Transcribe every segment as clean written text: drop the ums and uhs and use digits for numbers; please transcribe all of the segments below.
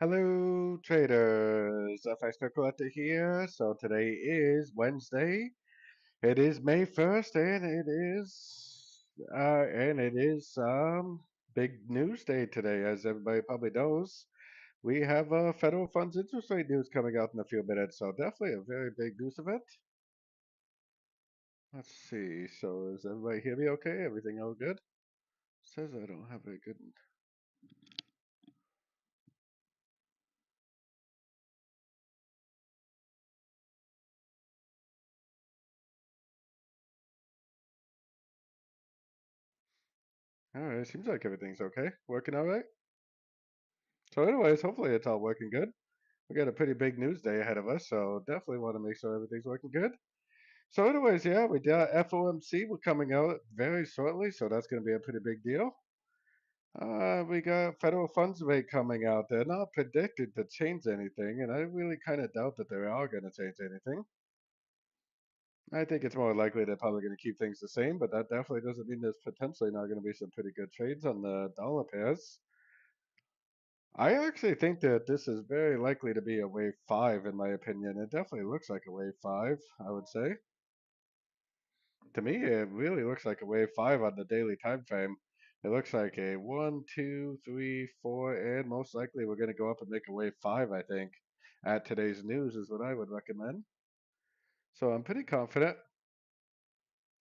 Hello, traders. FX Collector here. So today is Wednesday. It is May 1st, and it is big news day today, as everybody probably knows. We have federal funds interest rate news coming out in a few minutes, so definitely a very big news event. Let's see. So is everybody hear me okay? Everything all good? Says I don't have a good. All right, seems like everything's okay. Working all right. So, anyways, hopefully it's all working good. We got a pretty big news day ahead of us, so definitely want to make sure everything's working good. So, anyways, yeah, we got FOMC. We're coming out very shortly, so that's going to be a pretty big deal. We got federal funds rate coming out. They're not predicted to change anything, and I really kind of doubt that they are going to change anything. I think it's more likely they're probably going to keep things the same, but that definitely doesn't mean there's potentially not going to be some pretty good trades on the dollar pairs. I actually think that this is very likely to be a wave five, in my opinion. It definitely looks like a wave five, I would say. To me, it really looks like a wave five on the daily time frame. It looks like a one, two, three, four, and most likely we're going to go up and make a wave five, I think, at today's news is what I would recommend. So I'm pretty confident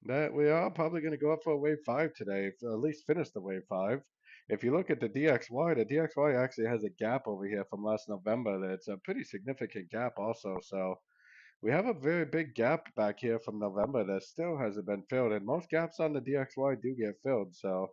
that we are probably going to go up for a wave five today, at least finish the wave five. If you look at the DXY actually has a gap over here from last November. That's a pretty significant gap also. So we have a very big gap back here from November that still hasn't been filled, and most gaps on the DXY do get filled. So,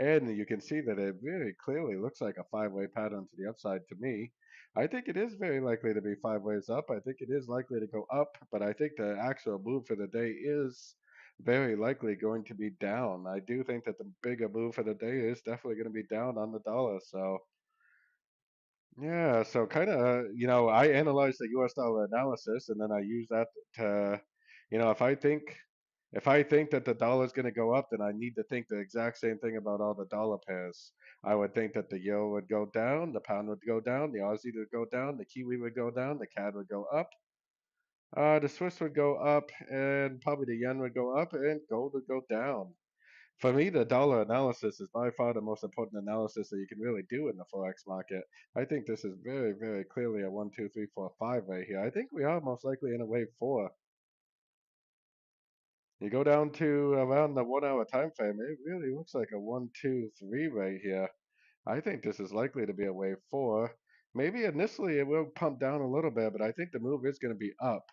and you can see that it very clearly looks like a five-way pattern to the upside to me. I think it is very likely to be five ways up. I think it is likely to go up, but I think the actual move for the day is very likely going to be down. I do think that the bigger move for the day is definitely going to be down on the dollar. So yeah, so kind of, I analyze the US dollar analysis and then I use that to, if I think that the dollar is going to go up, then I need to think the exact same thing about all the dollar pairs. I would think that the euro would go down, the pound would go down, the Aussie would go down, the Kiwi would go down, the CAD would go up, the Swiss would go up, and probably the yen would go up, and gold would go down. For me, the dollar analysis is by far the most important analysis that you can really do in the Forex market. I think this is very, very clearly a 1, 2, 3, 4, 5 right here. I think we are most likely in a wave four. You go down to around the 1 hour time frame, it really looks like a 1, 2, 3 right here. I think this is likely to be a wave four. Maybe initially it will pump down a little bit, but I think the move is going to be up.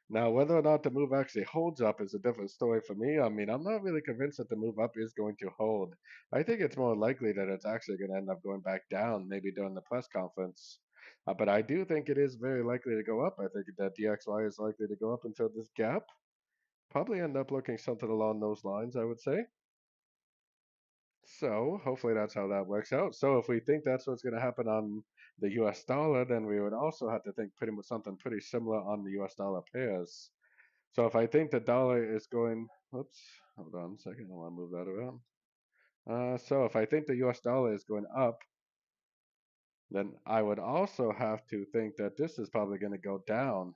Now, whether or not the move actually holds up is a different story for me. I mean, I'm not really convinced that the move up is going to hold. I think it's more likely that it's actually going to end up going back down, maybe during the press conference. But I do think it is very likely to go up. I think that DXY is likely to go up until this gap. Probably end up looking something along those lines, I would say. So hopefully that's how that works out. So if we think that's what's going to happen on the US dollar, then we would also have to think pretty much something pretty similar on the US dollar pairs. So if I think the dollar is going, oops, hold on a second, I want to move that around. So if I think the US dollar is going up, then I would also have to think that this is probably going to go down.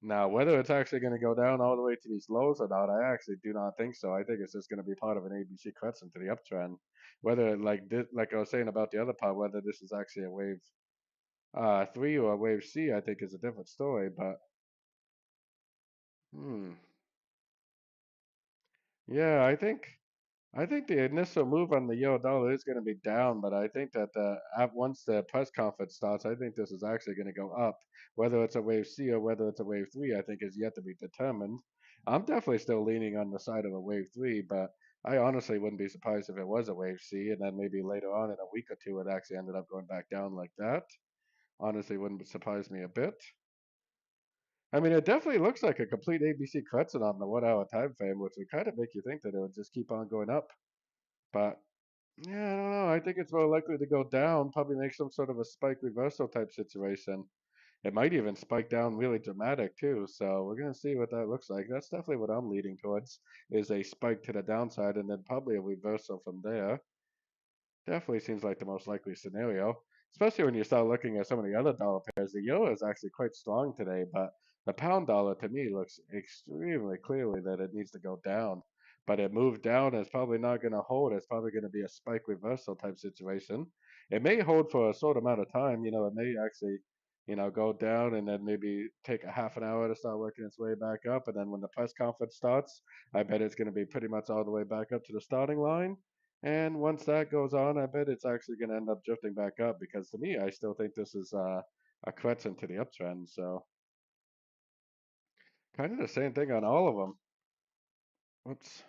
Now, whether it's actually going to go down all the way to these lows or not, I actually do not think so. I think it's just going to be part of an ABC crescent to the uptrend. Whether like this, like I was saying about the other part, whether this is actually a wave three or a wave C, I think is a different story. But hmm, yeah, I think the initial move on the euro dollar is going to be down, but I think that once the press conference starts, I think this is actually going to go up. Whether it's a wave C or whether it's a wave three, I think is yet to be determined. I'm definitely still leaning on the side of a wave three, but I honestly wouldn't be surprised if it was a wave C, and then maybe later on in a week or two, it actually ended up going back down like that. Honestly, wouldn't surprise me a bit. I mean, it definitely looks like a complete ABC crescent on the 1 hour time frame, which would kind of make you think that it would just keep on going up. But yeah, I don't know. I think it's more likely to go down, probably make some sort of a spike reversal type situation. It might even spike down really dramatic too. So we're gonna see what that looks like. That's definitely what I'm leading towards, is a spike to the downside and then probably a reversal from there. Definitely seems like the most likely scenario. especially when you start looking at some of the other dollar pairs. The euro is actually quite strong today, but the pound dollar to me looks extremely clearly that it needs to go down. But it moved down. It's probably not going to hold. It's probably going to be a spike reversal type situation. It may hold for a short amount of time. It may actually, go down and then maybe take a half an hour to start working its way back up. And then when the press conference starts, I bet it's going to be pretty much all the way back up to the starting line. And once that goes on, I bet it's actually going to end up drifting back up because to me, I still think this is a correction to the uptrend. So kind of the same thing on all of them. Whoops,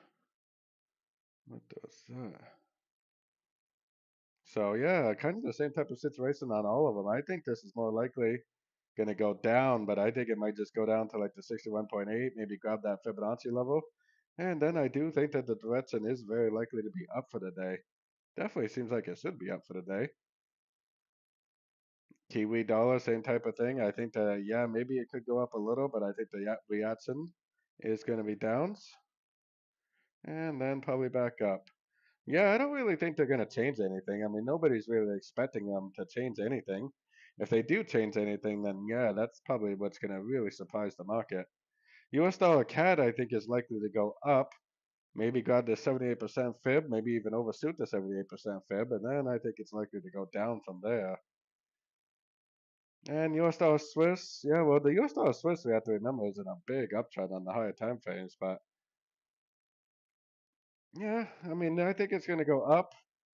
what does that? So yeah, kind of the same type of situation on all of them. I think this is more likely going to go down, but I think it might just go down to like the 61.8, maybe grab that Fibonacci level. And then I do think that the direction is very likely to be up for the day. Definitely seems like it should be up for the day. Kiwi dollar, same type of thing. I think that, yeah, maybe it could go up a little, but I think the reaction is going to be downs and then probably back up. Yeah, I don't really think they're going to change anything. I mean, nobody's really expecting them to change anything. If they do change anything, then yeah, that's probably what's going to really surprise the market. US dollar CAD, I think, is likely to go up, maybe grab the 78% fib, maybe even overshoot the 78% fib, and then I think it's likely to go down from there. And US dollar Swiss, yeah, well, the US dollar Swiss, we have to remember, is in a big uptrend on the higher time frames. But yeah, I mean, I think it's going to go up,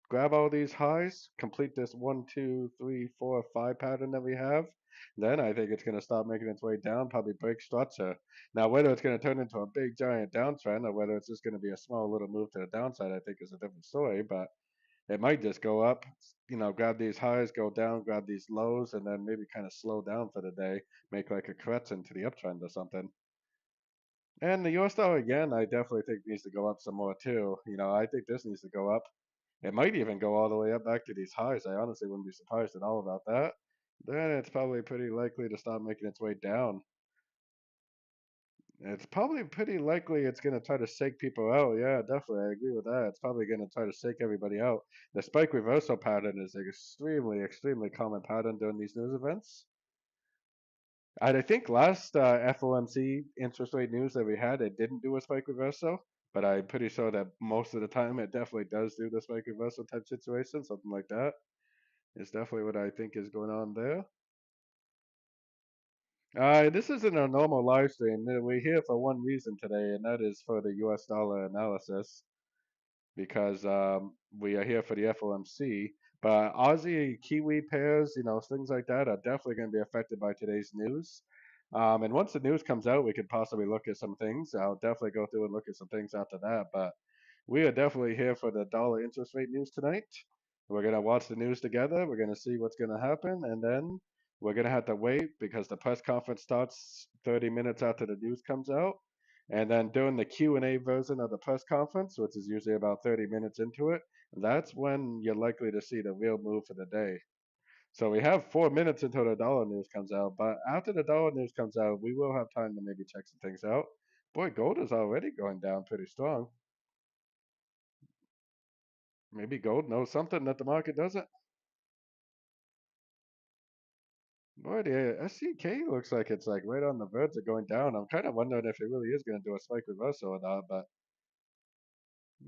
grab all these highs, complete this 1, 2, 3, 4, 5 pattern that we have. Then I think it's going to start making its way down, probably break structure. Now, whether it's going to turn into a big giant downtrend or whether it's just going to be a small little move to the downside, I think is a different story. But it might just go up, grab these highs, go down, grab these lows, and then maybe kind of slow down for the day, make like a correction to the uptrend or something. And the US dollar again, I definitely think needs to go up some more too. I think this needs to go up. It might even go all the way up back to these highs. I honestly wouldn't be surprised at all about that. Then it's probably pretty likely to start making its way down. It's probably pretty likely it's going to try to shake people out. Yeah, definitely. I agree with that. It's probably going to try to shake everybody out. The spike reversal pattern is an extremely, extremely common pattern during these news events. I think last FOMC interest rate news that we had, it didn't do a spike reversal, but I'm pretty sure that most of the time it definitely does do the spike reversal type situation, something like that. Is definitely what I think is going on there. This isn't a normal live stream. We're here for one reason today, and that is for the US dollar analysis because we are here for the FOMC. But Aussie Kiwi pairs, things like that are definitely going to be affected by today's news. And once the news comes out, we could possibly look at some things. I'll definitely go through and look at some things after that. But we are definitely here for the dollar interest rate news tonight. We're going to watch the news together. We're going to see what's going to happen. And then we're going to have to wait because the press conference starts 30 minutes after the news comes out. And then during the Q&A version of the press conference, which is usually about 30 minutes into it, that's when you're likely to see the real move for the day. So we have 4 minutes until the dollar news comes out. But after the dollar news comes out, we will have time to maybe check some things out. Boy, gold is already going down pretty strong. Maybe gold knows something that the market doesn't. Boy, the SCK looks like it's like right on the verge of going down. I'm kind of wondering if it really is going to do a spike reversal or not, but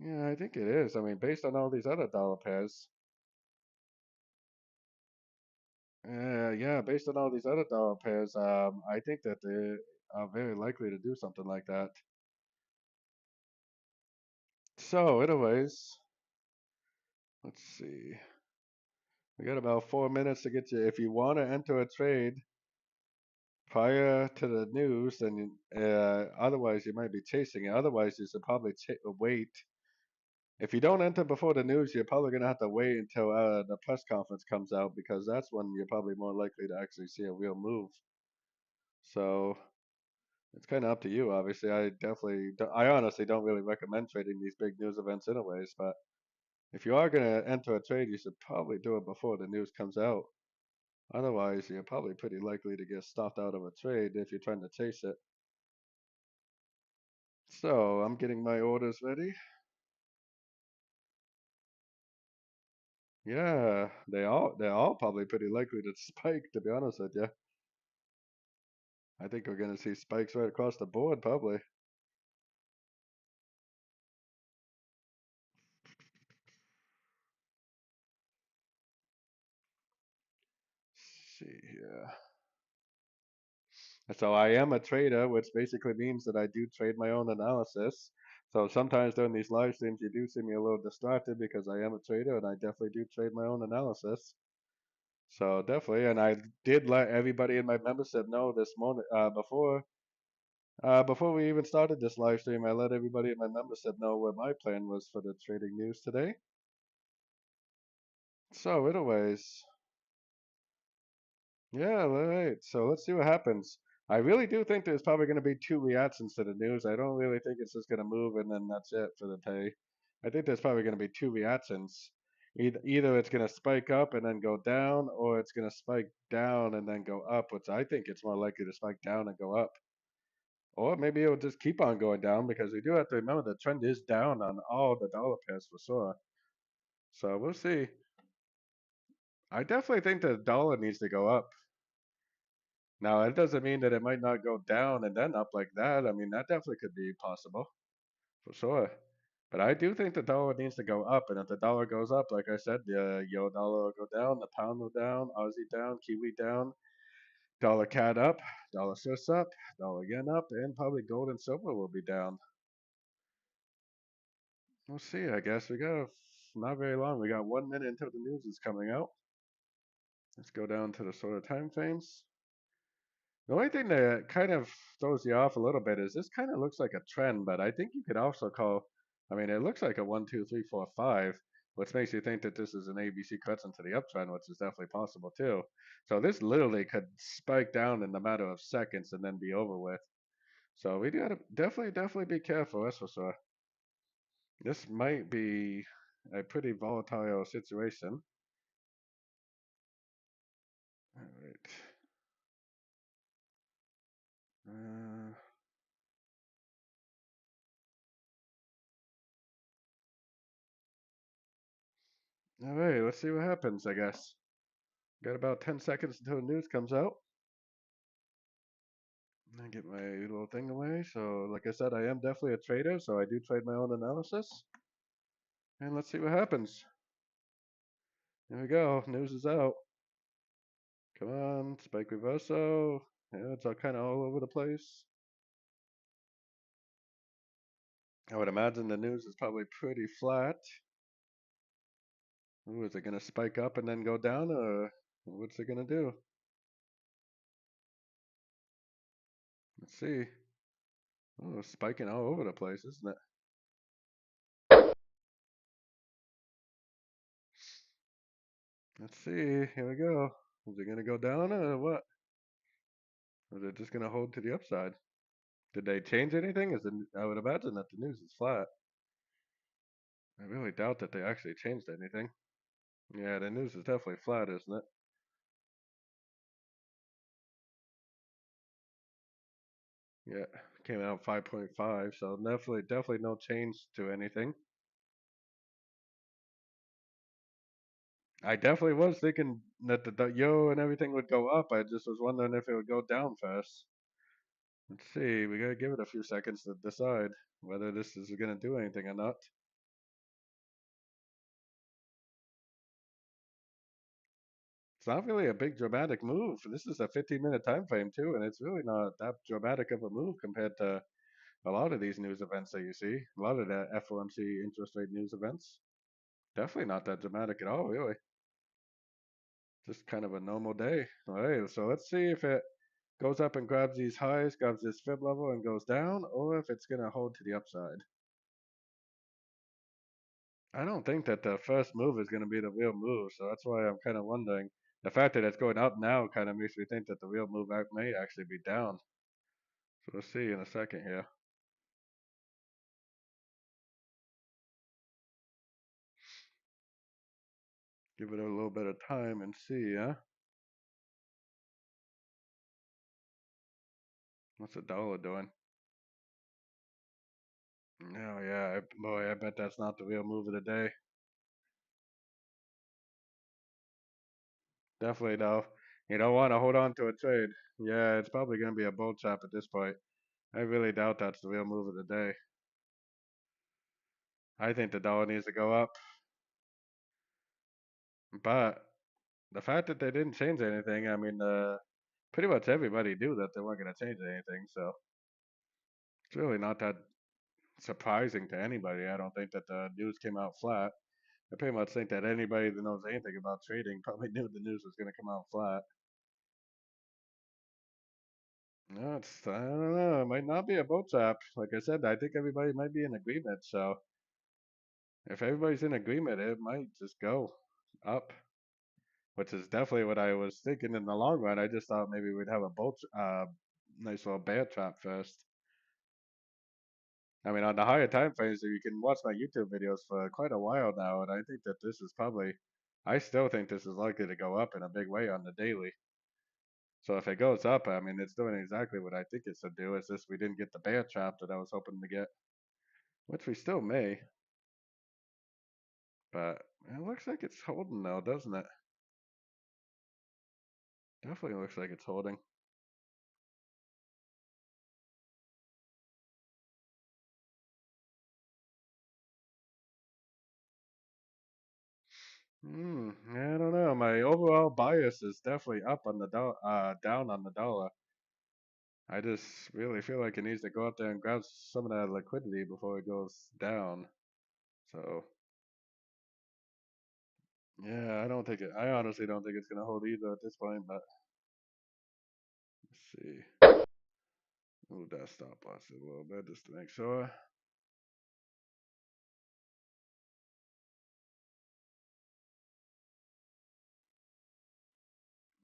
yeah, I think it is. I mean, based on all these other dollar pairs, yeah, based on all these other dollar pairs, I think that they are very likely to do something like that. So, anyways, let's see. We got about 4 minutes to get you. If you want to enter a trade prior to the news, then otherwise you might be chasing it. Otherwise, you should probably wait. If you don't enter before the news, you're probably gonna have to wait until the press conference comes out because that's when you're probably more likely to actually see a real move. So it's kind of up to you. Obviously, I honestly don't really recommend trading these big news events anyways. But if you are gonna enter a trade, you should probably do it before the news comes out. Otherwise, you're probably pretty likely to get stopped out of a trade if you're trying to chase it. So I'm getting my orders ready. Yeah, they're all probably pretty likely to spike, to be honest with you. I think we're gonna see spikes right across the board, probably. See here. So I am a trader, which basically means that I do trade my own analysis. So sometimes during these live streams, you do see me a little distracted because I am a trader and I definitely do trade my own analysis. So definitely, and I did let everybody in my membership know this morning, before we even started this live stream, I let everybody in my membership know what my plan was for the trading news today. So anyways, yeah, all right. So let's see what happens. I really do think there's probably going to be two reactions to the news. I don't really think it's just going to move and then that's it for the day. I think there's probably going to be two reactions. Either it's going to spike up and then go down, or it's going to spike down and then go up, which I think it's more likely to spike down and go up. Or maybe it'll just keep on going down because we do have to remember the trend is down on all the dollar pairs for sure. So we'll see. I definitely think the dollar needs to go up. Now, it doesn't mean that it might not go down and then up like that. I mean, that definitely could be possible, for sure. But I do think the dollar needs to go up, and if the dollar goes up, like I said, the euro dollar will go down, the pound will down, Aussie down, Kiwi down, dollar CAD up, dollar Swiss up, dollar yen up, and probably gold and silver will be down. We'll see. I guess we got not very long. We got 1 minute until the news is coming out. Let's go down to the sort of time frames. The only thing that kind of throws you off a little bit is this kind of looks like a trend, but I think you could also call, I mean, it looks like a 1, 2, 3, 4, 5, which makes you think that this is an ABC cuts into the uptrend, which is definitely possible too. So this literally could spike down in a matter of seconds and then be over with. So we gotta definitely be careful, that's for sure. This might be a pretty volatile situation. All right. Uh, all right, let's see what happens, I guess. Got about 10 seconds until the news comes out. I get my little thing away. So, like I said, I am definitely a trader, so I do trade my own analysis. And let's see what happens. Here we go. News is out. Come on, spike reverso. Yeah, it's all kind of all over the place. I would imagine the news is probably pretty flat. Ooh, is it going to spike up and then go down, or what's it going to do? Let's see. Oh, spiking all over the place, isn't it? Let's see. Here we go. Is it going to go down or what? Or is it just going to hold to the upside? Did they change anything? I would imagine that the news is flat. I really doubt that they actually changed anything. Yeah, the news is definitely flat, isn't it? Yeah, came out 5.5, so definitely no change to anything. I definitely was thinking that the yo and everything would go up. I just was wondering if it would go down first. Let's see, we gotta give it a few seconds to decide whether this is gonna do anything or not. It's not really a big dramatic move. This is a 15-minute time frame too, and it's really not that dramatic of a move compared to a lot of these news events that you see, a lot of the FOMC interest rate news events. Definitely not that dramatic at all, really. Just kind of a normal day. All right, so let's see if it goes up and grabs these highs, grabs this fib level and goes down, or if it's going to hold to the upside. I don't think that the first move is going to be the real move, so that's why I'm kind of wondering. The fact that it's going up now kind of makes me think that the real move may actually be down. So we'll see in a second here. Give it a little bit of time and see, huh? What's the dollar doing? Oh yeah, boy, I bet that's not the real move of the day. Definitely though. You don't want to hold on to a trade. Yeah, it's probably going to be a bull trap at this point. I really doubt that's the real move of the day. I think the dollar needs to go up, but the fact that they didn't change anything, I mean, pretty much everybody knew that they weren't going to change anything, so it's really not that surprising to anybody. I don't think that the news came out flat. I pretty much think that anybody that knows anything about trading probably knew the news was going to come out flat. No, I don't know. It might not be a bull trap. Like I said, I think everybody might be in agreement. So if everybody's in agreement, it might just go up, which is definitely what I was thinking in the long run. I just thought maybe we'd have a nice little bear trap first. I mean, on the higher time frames, you can watch my YouTube videos for quite a while now, and I think that this is probably, I still think this is likely to go up in a big way on the daily. So if it goes up, I mean, it's doing exactly what I think it should do. It's just we didn't get the bear trap that I was hoping to get, which we still may. But it looks like it's holding now, doesn't it? Definitely looks like it's holding. I don't know. My overall bias is definitely up on the down on the dollar. I just really feel like it needs to go up there and grab some of that liquidity before it goes down. So yeah, I don't think it. I honestly don't think it's gonna hold either at this point. But let's see. Move that stop loss a little bit just to make sure.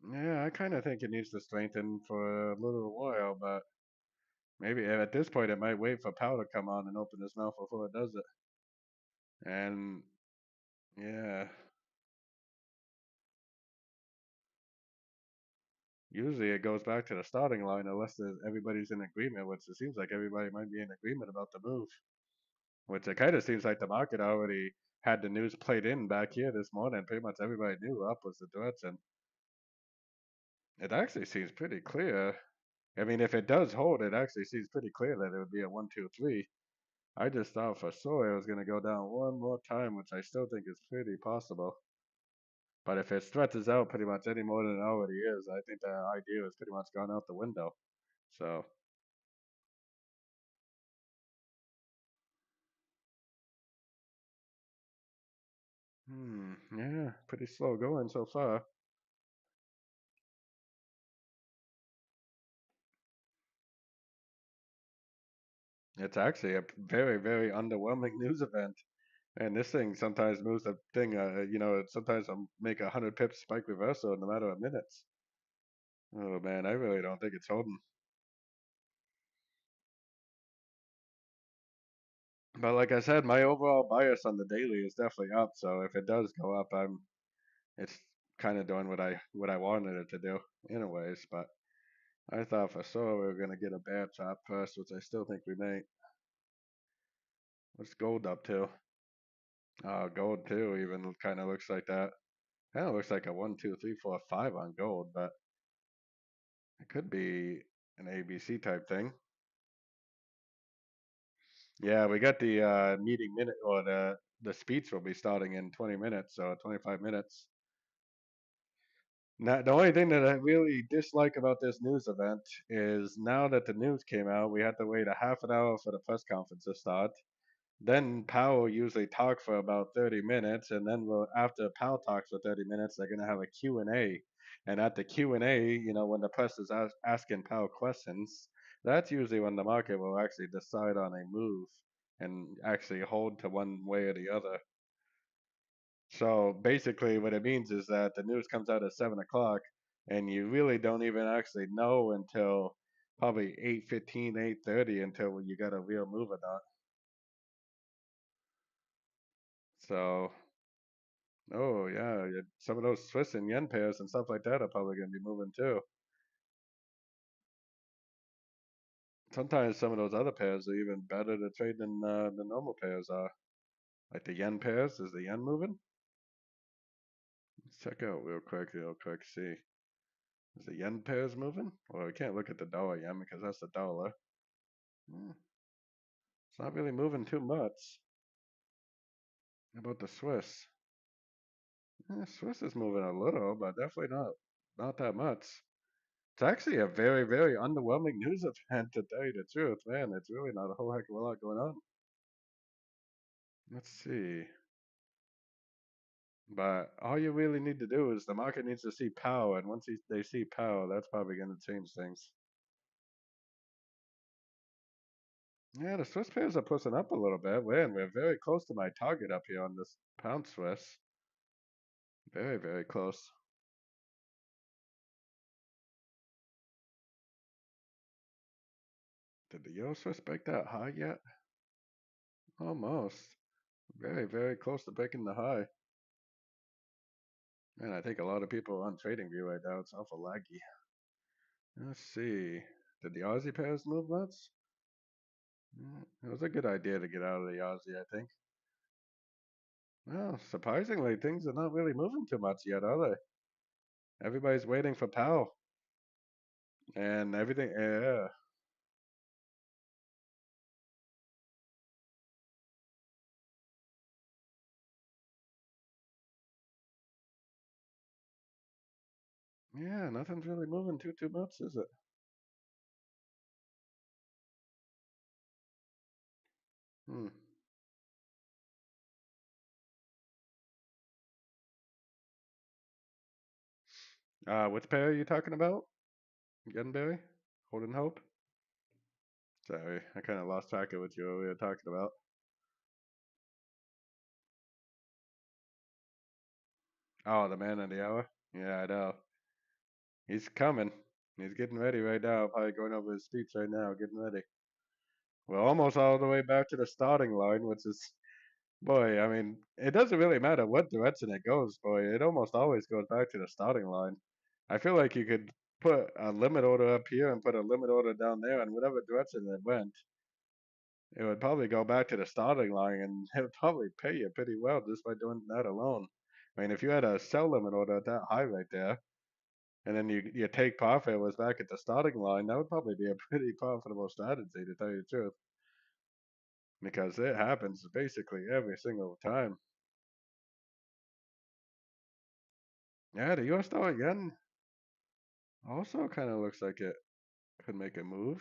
Yeah, I kind of think it needs to strengthen for a little while, but maybe at this point it might wait for Powell to come on and open his mouth before it does it. And yeah, usually it goes back to the starting line unless everybody's in agreement, which it seems like everybody might be in agreement about the move. Which it kind of seems like the market already had the news played in back here this morning. Pretty much everybody knew up was the direction. It actually seems pretty clear. I mean, if it does hold, it actually seems pretty clear that it would be a 1, 2, 3. I just thought for sure it was going to go down one more time, which I still think is pretty possible. But if it stretches out pretty much any more than it already is, I think the idea has pretty much gone out the window. So, yeah, pretty slow going so far. It's actually a very, very underwhelming news event. And this thing sometimes moves the thing, sometimes I'll make 100 pips spike reversal in a matter of minutes. Oh man, I really don't think it's holding. But like I said, my overall bias on the daily is definitely up. So if it does go up, it's kind of doing what I wanted it to do, anyways. But I thought for sure we were gonna get a bad chop first, which I still think we may. What's gold up to? Gold too. Even kind of looks like that. Kind of looks like a 1, 2, 3, 4, 5 on gold, but it could be an ABC type thing. Yeah, we got the meeting minute or the speech will be starting in 20 minutes, so 25 minutes. Now, the only thing that I really dislike about this news event is now that the news came out, we had to wait a half an hour for the press conference to start. Then Powell usually talk for about 30 minutes, and then after Powell talks for 30 minutes, they're gonna have a Q&A. And at the Q&A, when the press is asking Powell questions, that's usually when the market will actually decide on a move and actually hold to one way or the other. So basically, what it means is that the news comes out at 7 o'clock, and you really don't even actually know until probably 8:15, 8:30 until you got a real move or not. So, oh yeah, some of those Swiss and yen pairs and stuff like that are probably going to be moving too. Sometimes some of those other pairs are even better to trade than the normal pairs are. Like the yen pairs, is the yen moving? Let's check out real quick, see. Is the yen pairs moving? Well, we can't look at the dollar yen because that's the dollar. Hmm, it's not really moving too much. How about the Swiss? Swiss is moving a little, but definitely not that much. It's actually a very, very underwhelming news event to tell you the truth, man. It's really not a whole heck of a lot going on. Let's see. But all you really need to do is the market needs to see Powell, and once they see Powell, that's probably going to change things. Yeah, the Swiss pairs are pushing up a little bit. Man, we're very close to my target up here on this pound Swiss. Very, very close. Did the Euro Swiss break that high yet? Almost. Very, very close to breaking the high. Man, I think a lot of people are on TradingView right now. It's awful laggy. Let's see. Did the Aussie pairs move much? It was a good idea to get out of the Aussie, I think. Well, surprisingly, things are not really moving too much yet, are they? Everybody's waiting for Powell and everything. Yeah, yeah, nothing's really moving too much, is it? Hmm. Which pair are you talking about? Gunberry? Holden Hope? Sorry, I kind of lost track of what you were talking about. Oh, the man of the hour? Yeah, I know. He's coming. He's getting ready right now. Probably going over his speech right now, getting ready. We're almost all the way back to the starting line, which is, boy, I mean, it doesn't really matter what direction it goes, boy. It almost always goes back to the starting line. I feel like you could put a limit order up here and put a limit order down there, and whatever direction it went, it would probably go back to the starting line, and it would probably pay you pretty well just by doing that alone. I mean, if you had a sell limit order at that high right there, and then you take profit was back at the starting line, that would probably be a pretty profitable strategy to tell you the truth, because it happens basically every single time. Yeah, the US dollar yen also kind of looks like it could make a move.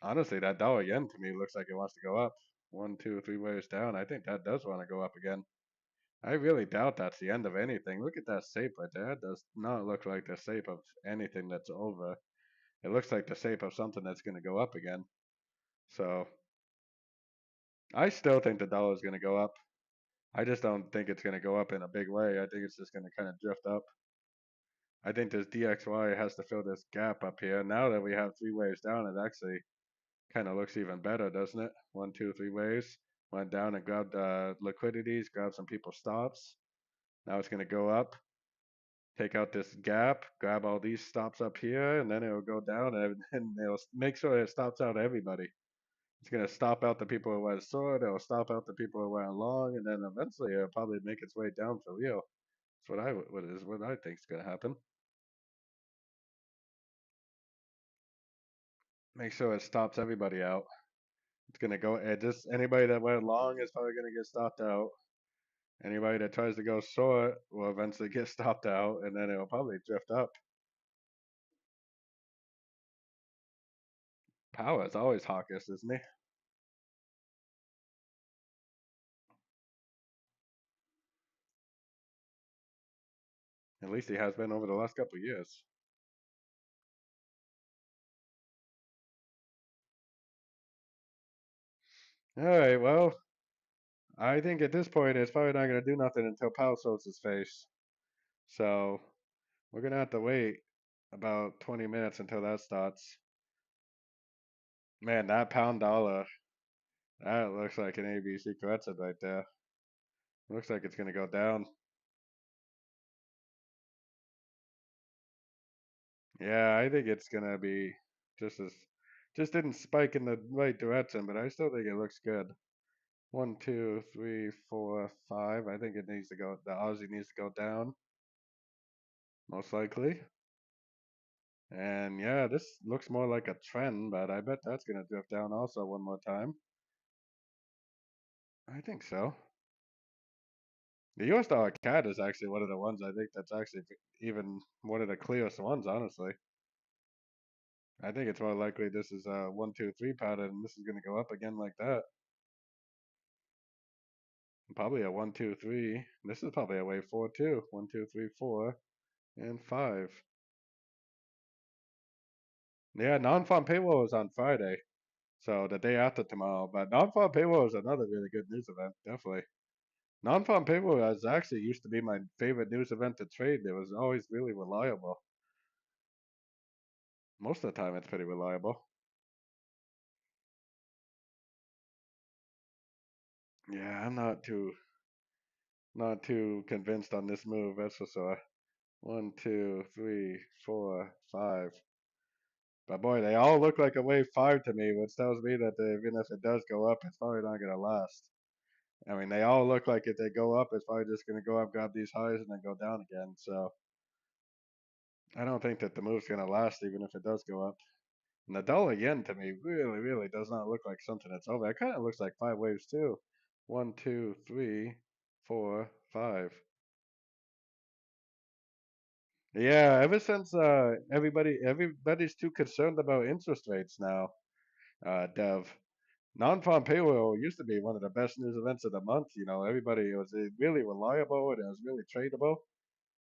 Honestly, that dollar yen to me looks like it wants to go up. One, two, three ways down. I think that does want to go up again. I really doubt that's the end of anything. Look at that shape right there. It does not look like the shape of anything that's over. It looks like the shape of something that's going to go up again. So I still think the dollar is going to go up. I just don't think it's going to go up in a big way. I think it's just going to kind of drift up. I think this DXY has to fill this gap up here. Now that we have three waves down, it actually kind of looks even better, doesn't it? One, two, three waves. Went down and grabbed liquidities, grabbed some people's stops. Now it's going to go up, take out this gap, grab all these stops up here, and then it will go down and it'll make sure it stops out everybody. It's going to stop out the people who went short, it'll stop out the people who went long, and then eventually it'll probably make its way down for real. That's what I think is going to happen. Make sure it stops everybody out. It's going to go, just anybody that went long is probably going to get stopped out. Anybody that tries to go short will eventually get stopped out, and then it'll probably drift up. Powell is always hawkish, isn't he? At least he has been over the last couple of years. All right, well, I think at this point it's probably not going to do nothing until Powell shows his face. So we're going to have to wait about 20 minutes until that starts. Man, that pound dollar, that looks like an ABC correction right there. Looks like it's going to go down. Yeah, I think it's going to be just as, just didn't spike in the right direction, but I still think it looks good. 1, 2, 3, 4, 5. I think it needs to go. The Aussie needs to go down, most likely. And yeah, this looks more like a trend, but I bet that's gonna drift down also one more time. I think so. The US dollar CAD is actually one of the ones I think that's actually even one of the clearest ones, honestly. I think it's more likely this is a 1, 2, 3 pattern, and this is gonna go up again like that. Probably a 1, 2, 3. This is probably a wave 4 too. 1, 2, 3, 4, and 5. Yeah, non-farm payroll is on Friday, so the day after tomorrow. But non-farm payroll is another really good news event, definitely. Non-farm payroll has actually used to be my favorite news event to trade. It was always really reliable. Most of the time, it's pretty reliable. Yeah, I'm not too convinced on this move. That's for sure. 1, 2, 3, 4, 5. But boy, they all look like a wave 5 to me, which tells me that even if it does go up, it's probably not gonna last. I mean, they all look like if they go up, it's probably just gonna go up, grab these highs, and then go down again. So I don't think that the move's gonna last, even if it does go up. And the dollar yen to me really, really does not look like something that's over. It kind of looks like 5 waves too. 1, 2, 3, 4, 5. Yeah, ever since everybody's too concerned about interest rates now, Dev. Non-farm payroll used to be one of the best news events of the month. You know, everybody it was really reliable and it was really tradable.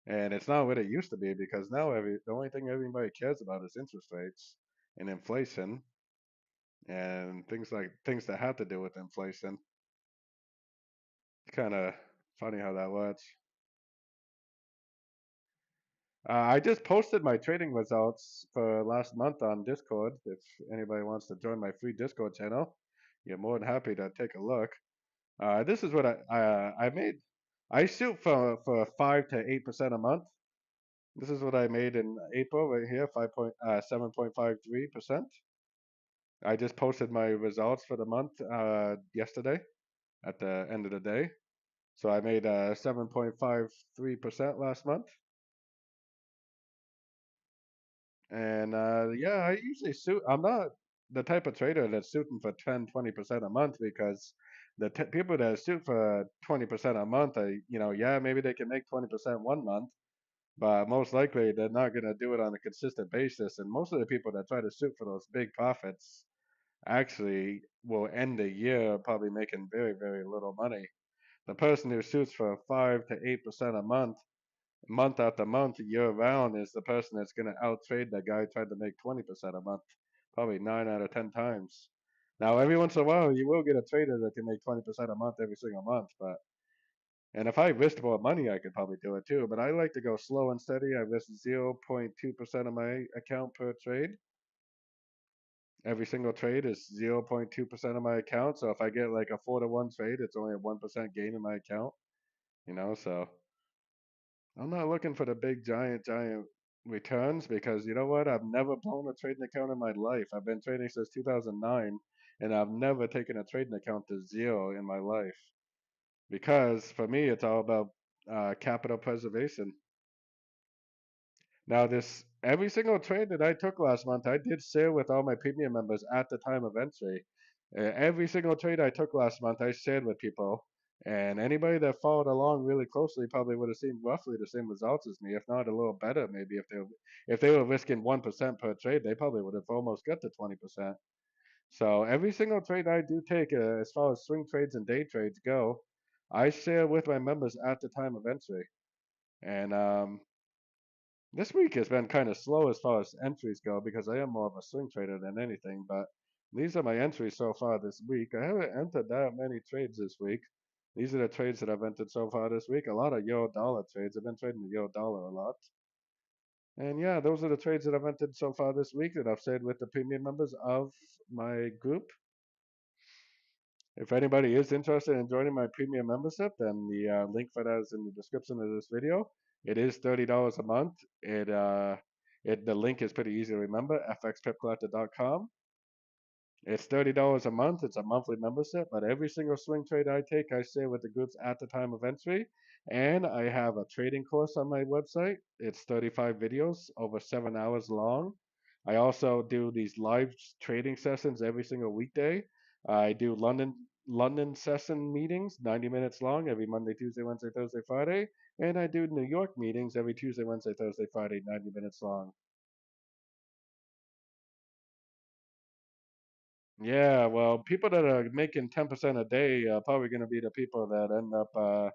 And it's not what it used to be because now the only thing everybody cares about is interest rates and inflation and things that have to do with inflation. It's kind of funny how that works. I just posted my trading results for last month on Discord. If anybody wants to join my free Discord channel, you're more than happy to take a look. This is what I made. I shoot for 5 to 8% a month. This is what I made in April right here, 7.53%. I just posted my results for the month yesterday at the end of the day. So I made 7.53% last month. And yeah, I usually suit. I'm not the type of trader that's shooting for 10, 20% a month because the people that shoot for 20% a month, yeah, maybe they can make 20% one month, but most likely they're not going to do it on a consistent basis. And most of the people that try to shoot for those big profits actually will end the year probably making very, very little money. The person who shoots for 5 to 8% a month after month, year round, is the person that's going to outtrade that guy trying to make 20% a month, probably 9 out of 10 times. Now, every once in a while, you will get a trader that can make 20% a month every single month, but and if I risked more money, I could probably do it too. But I like to go slow and steady. I risk 0.2% of my account per trade. Every single trade is 0.2% of my account. So if I get like a 4-to-1 trade, it's only a 1% gain in my account. So I'm not looking for the big giant returns because you know what? I've never blown a trading account in my life. I've been trading since 2009 and I've never taken a trading account to zero in my life because for me, it's all about capital preservation. Now, this every single trade that I took last month, I did share with all my premium members at the time of entry. Every single trade I took last month, I shared with people, and anybody that followed along really closely probably would have seen roughly the same results as me, if not a little better. Maybe if they were risking 1% per trade, they probably would have almost got to 20%. So every single trade I do take, as far as swing trades and day trades go, I share with my members at the time of entry, and this week has been kind of slow as far as entries go because I am more of a swing trader than anything, but these are my entries so far this week. I haven't entered that many trades this week. These are the trades that I've entered so far this week. A lot of euro dollar trades. I've been trading the euro dollar a lot. And yeah, those are the trades that I've entered so far this week that I've stayed with the premium members of my group. If anybody is interested in joining my premium membership, then the link for that is in the description of this video. It is $30 a month. The link is pretty easy to remember, fxpipcollector.com. It's $30 a month. It's a monthly membership, but every single swing trade I take, I share with the groups at the time of entry. And I have a trading course on my website. It's 35 videos over 7 hours long. I also do these live trading sessions every single weekday. I do London session meetings, 90 minutes long, every Monday, Tuesday, Wednesday, Thursday, Friday. And I do New York meetings every Tuesday, Wednesday, Thursday, Friday, 90 minutes long. Yeah, well, people that are making 10% a day are probably going to be the people that end up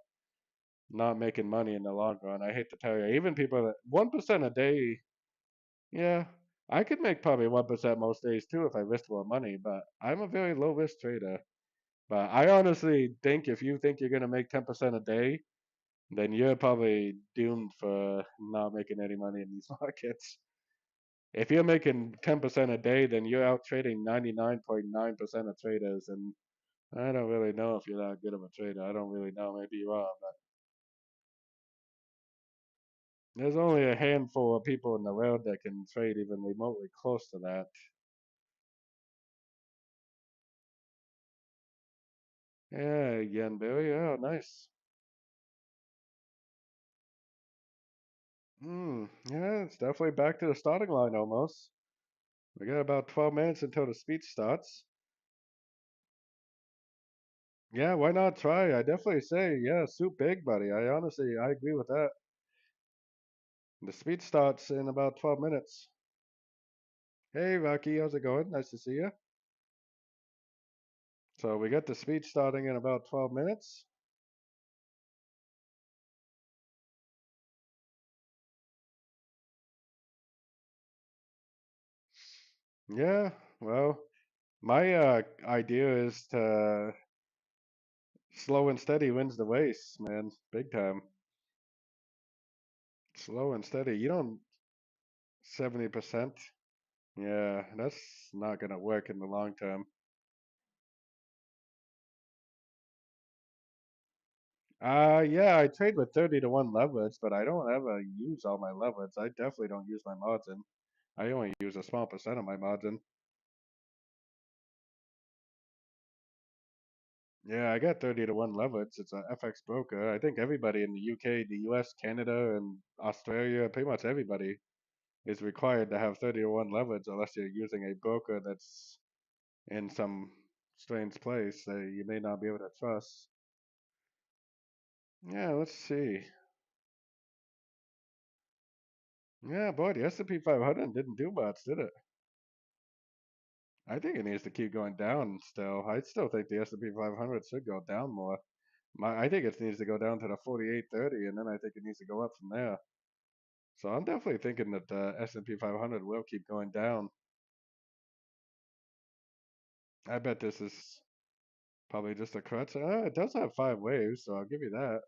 not making money in the long run. I hate to tell you, even people that 1% a day, yeah, I could make probably 1% most days too if I risked more money, but I'm a very low risk trader. But I honestly think if you think you're going to make 10% a day, then you're probably doomed for not making any money in these markets. If you're making 10% a day, then you're out trading 99.9% of traders, and I don't really know if you're that good of a trader. I don't really know. Maybe you are, but there's only a handful of people in the world that can trade even remotely close to that. Yeah, yen Billy. Oh, nice. Yeah, it's definitely back to the starting line almost. We got about 12 minutes until the speech starts. Yeah, why not try? I definitely say, yeah, soup big, buddy. I agree with that. The speech starts in about 12 minutes. Hey, Rocky, how's it going? Nice to see you. So we got the speech starting in about 12 minutes. Yeah, well, my idea is to slow and steady wins the race, man. Big time. Slow and steady. You don't 70%. Yeah, that's not gonna work in the long term. Yeah, I trade with 30 to 1 leverage, but I don't ever use all my leverage. I definitely don't use my margin. I only use a small percent of my margin. Yeah, I got 30 to 1 leverage. It's a FX broker. I think everybody in the UK, the US, Canada, and Australia, pretty much everybody is required to have 30 to 1 leverage unless you're using a broker that's in some strange place that you may not be able to trust. Yeah, let's see. Yeah, boy, the S&P 500 didn't do much, did it? I think it needs to keep going down still. I still think the S&P 500 should go down more. I think it needs to go down to the 4830, and then I think it needs to go up from there. So I'm definitely thinking that the S&P 500 will keep going down. I bet this is probably just a crutch. It does have 5 waves, so I'll give you that.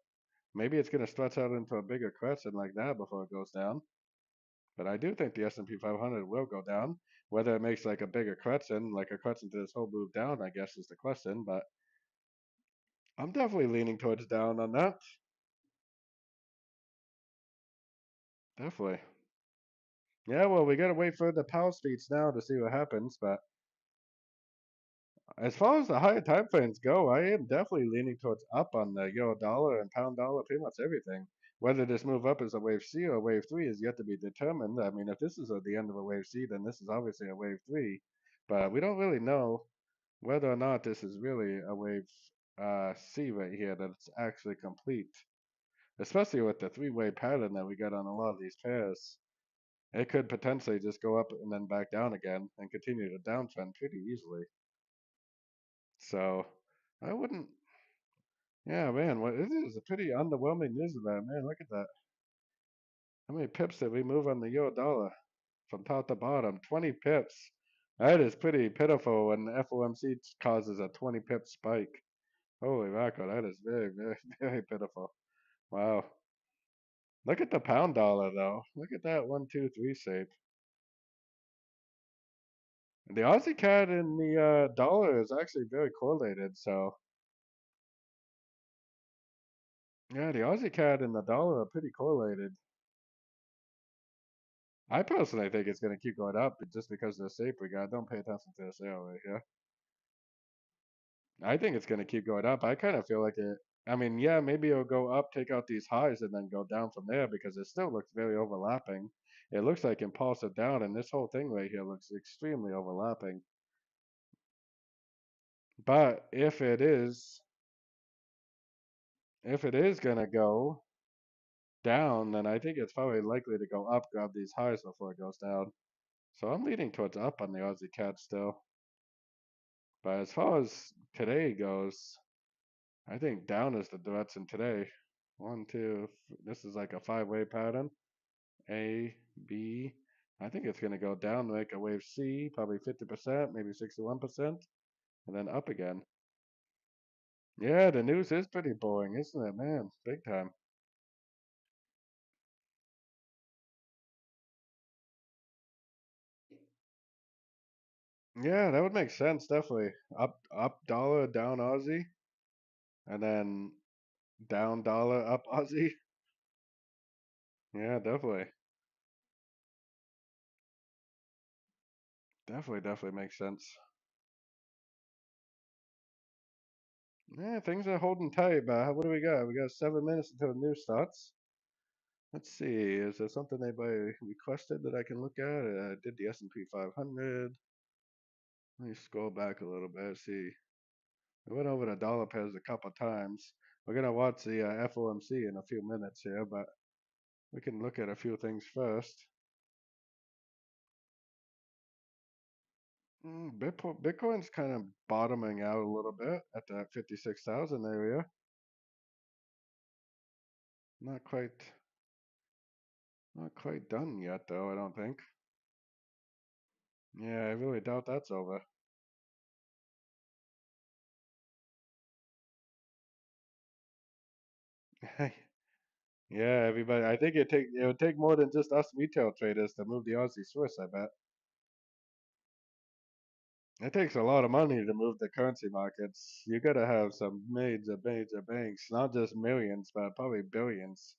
Maybe it's going to stretch out into a bigger crescent like that before it goes down. But I do think the S&P 500 will go down. Whether it makes like a bigger crescent, like a crescent to this whole move down, I guess is the question. But I'm definitely leaning towards down on that. Definitely. Yeah, well, we got to wait for the Powell speech now to see what happens. But as far as the higher time frames go, I am definitely leaning towards up on the euro dollar and pound dollar, pretty much everything. Whether this move up is a wave C or a wave three is yet to be determined. I mean, if this is at the end of a wave C, then this is obviously a wave three. But we don't really know whether or not this is really a wave C right here, that it's actually complete. Especially with the three-way pattern that we got on a lot of these pairs. It could potentially just go up and then back down again and continue to downtrend pretty easily. So I wouldn't. Yeah, man. What it is a pretty underwhelming news about man. Look at that. How many pips did we move on the euro dollar from top to bottom? 20 pips. That is pretty pitiful when the FOMC causes a 20 pip spike. Holy mackerel, that is very, very, very pitiful. Wow. Look at the pound dollar though. Look at that 1, 2, 3 shape. The Aussie CAD and the dollar is actually very correlated. So yeah, the Aussie CAD and the dollar are pretty correlated. I personally think it's going to keep going up just because of the shape we got. Don't pay attention to this arrow right here. I think it's going to keep going up. I kind of feel like it. I mean, yeah, maybe it'll go up, take out these highs, and then go down from there because it still looks very overlapping. It looks like impulsive down, and this whole thing right here looks extremely overlapping. But if it is going to go down, then I think it's probably likely to go up, grab these highs before it goes down. So I'm leaning towards up on the Aussie cat still. But as far as today goes, I think down is the direction today. One, two, this is like a five-way pattern. A, B. I think it's going to go down, make a wave C, probably 50%, maybe 61%, and then up again. Yeah, the news is pretty boring, isn't it, man? Big time. Yeah, that would make sense, definitely. Up dollar, down Aussie, and then down dollar, up Aussie. Yeah, definitely. Definitely makes sense. Yeah, things are holding tight, but what do we got? We got 7 minutes until the news starts. Let's see. Is there something anybody requested that I can look at? I did the S&P 500. Let me scroll back a little bit. See, we went over the dollar pairs a couple times. We're gonna watch the FOMC in a few minutes here, but we can look at a few things first. Bitcoin's kind of bottoming out a little bit at that 56,000 area. Not quite, not quite done yet, though. I don't think. Yeah, I really doubt that's over. Yeah, everybody. I think it would take more than just us retail traders to move the Aussie Swiss. I bet it takes a lot of money to move the currency markets. You gotta have some major banks, not just millions, but probably billions.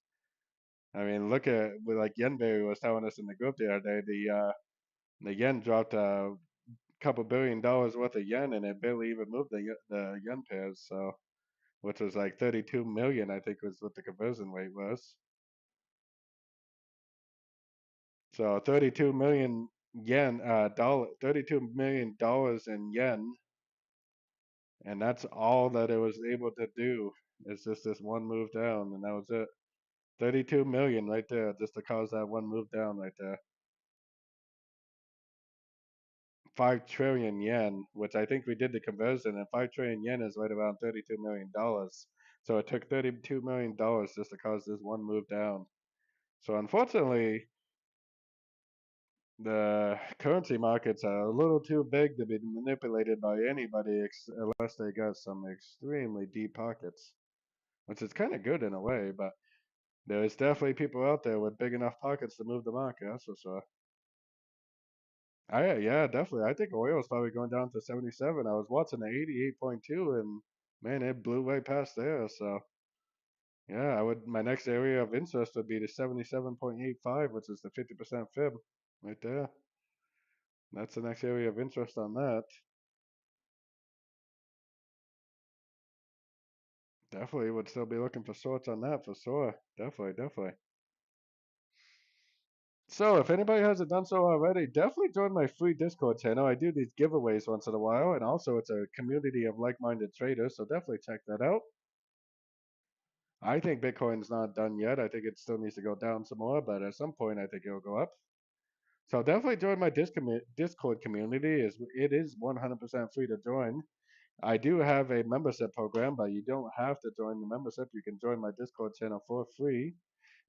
I mean, look at like Yenberry was telling us in the group the other day. The yen dropped a couple $1 billion worth of yen, and it barely even moved the yen pairs. So, which was like 32 million, I think, was what the conversion rate was. So 32 million yen, 32 million dollars in yen, and that's all that it was able to do. It's just this one move down, and that was it. 32 million right there, just to cause that one move down right there. 5 trillion yen, which I think we did the conversion, and 5 trillion yen is right around $32 million. So it took $32 million just to cause this one move down. So unfortunately, the currency markets are a little too big to be manipulated by anybody unless they got some extremely deep pockets, which is kind of good in a way, but there's definitely people out there with big enough pockets to move the market, that's for sure. Yeah, definitely. I think oil is probably going down to 77. I was watching the 88.2 and man, it blew way past there. So yeah, I would my next area of interest would be the 77.85, which is the 50% fib right there. That's the next area of interest on that. Definitely would still be looking for shorts on that for sure. Definitely. So if anybody hasn't done so already, definitely join my free Discord channel. I do these giveaways once in a while, and also it's a community of like-minded traders, so definitely check that out. I think Bitcoin's not done yet. I think it still needs to go down some more, but at some point I think it'll go up. So definitely join my Discord community. It is 100% free to join. I do have a membership program, but you don't have to join the membership. You can join my Discord channel for free.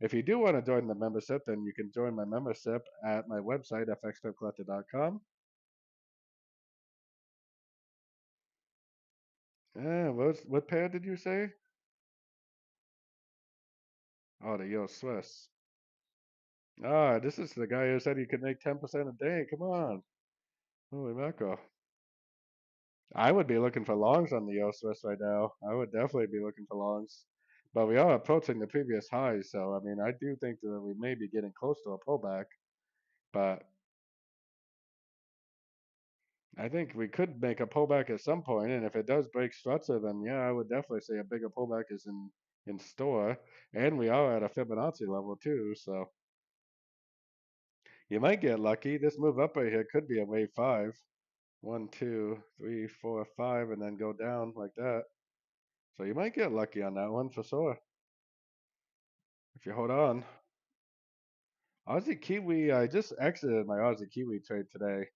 If you do want to join the membership, then you can join my membership at my website, fxtopcollector.com. What pair did you say? Oh, the Yo Swiss. Ah, this is the guy who said he could make 10% a day. Come on. Holy mackerel. I would be looking for longs on the Yo Swiss right now. I would definitely be looking for longs. But we are approaching the previous highs, so I mean, I do think that we may be getting close to a pullback. But I think we could make a pullback at some point, and if it does break structure, then yeah, I would definitely say a bigger pullback is in store. And we are at a Fibonacci level too, so you might get lucky. This move up right here could be a wave 5. 1, 2, 3, 4, 5, and then go down like that. So you might get lucky on that one for sure if you hold on. Aussie Kiwi, I just exited my Aussie Kiwi trade today.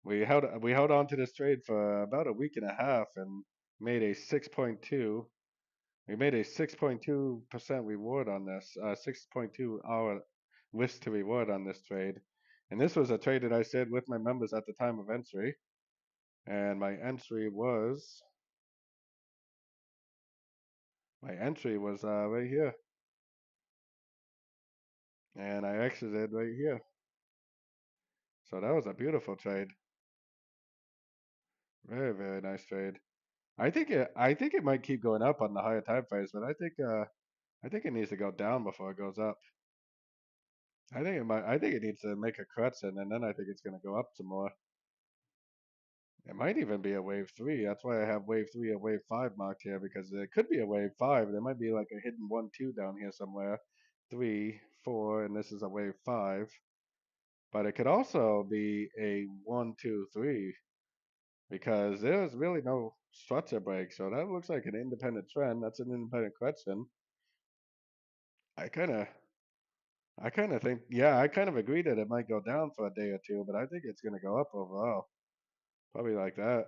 We held on to this trade for about a week and a half and made a 6.2. We made a 6.2% reward on this, 6.2 hour risk to reward on this trade. And this was a trade that I said with my members at the time of entry. And my entry was right here. And I exited right here. So that was a beautiful trade. Very, very nice trade. I think it might keep going up on the higher time frames, but I think it needs to go down before it goes up. I think it needs to make a correction, and then I think it's gonna go up some more. It might even be a wave 3. That's why I have wave 3 and wave 5 marked here, because it could be a wave 5. There might be like a hidden 1, 2 down here somewhere. 3, 4, and this is a wave 5. But it could also be a 1, 2, 3, because there's really no structure break. So that looks like an independent trend. That's an independent correction. I kind of I kind of think, yeah, I kind of agree that it might go down for a day or two, but I think it's going to go up overall. Probably like that.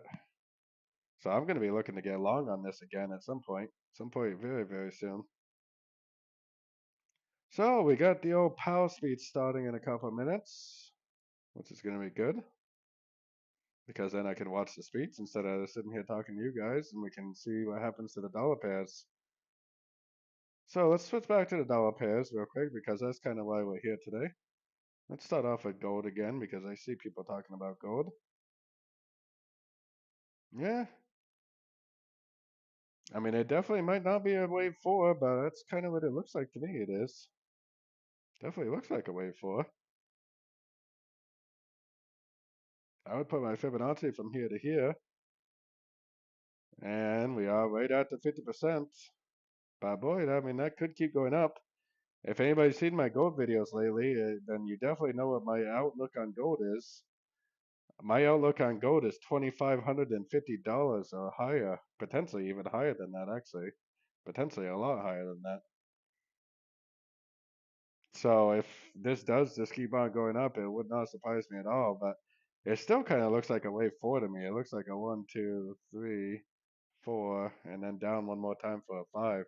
So I'm going to be looking to get long on this again at some point very, very soon. So we got the old Powell speech starting in a couple of minutes, which is going to be good because then I can watch the speech instead of sitting here talking to you guys, and we can see what happens to the dollar pairs. So let's switch back to the dollar pairs real quick because that's kind of why we're here today. Let's start off with gold again because I see people talking about gold. Yeah, I mean, it definitely might not be a wave 4, but that's kind of what it looks like to me. It is. Definitely looks like a wave 4. I would put my Fibonacci from here to here, and we are right at the 50%. But boy, I mean, that could keep going up. If anybody's seen my gold videos lately, then you definitely know what my outlook on gold is. My outlook on gold is $2,550 or higher, potentially even higher than that, actually. Potentially a lot higher than that. So if this does just keep on going up, it would not surprise me at all. But it still kind of looks like a wave 4 to me. It looks like a 1, 2, 3, 4, and then down one more time for a 5.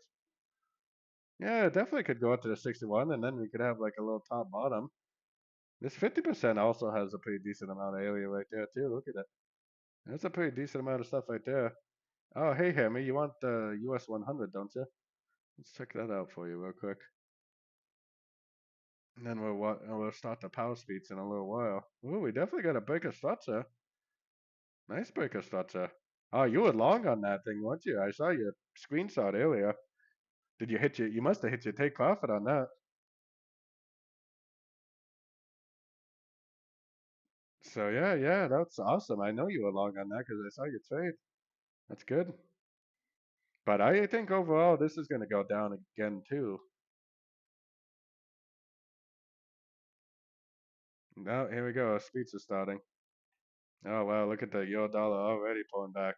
Yeah, it definitely could go up to the 61, and then we could have like a little top bottom. This 50% also has a pretty decent amount of area right there too. Look at it. That's a pretty decent amount of stuff right there. Oh, hey, Hammy, you want the US 100, don't you? Let's check that out for you real quick. And then we'll start the power speeds in a little while. Ooh, we definitely got a breaker structure. Nice breaker structure. Oh, you were long on that thing, weren't you? I saw your screenshot earlier. Did you hit your? You must have hit your take profit on that. So yeah, yeah, that's awesome. I know you were long on that because I saw your trade. That's good. But I think overall this is going to go down again too. Now here we go. Speech is starting. Oh wow, look at the euro dollar already pulling back.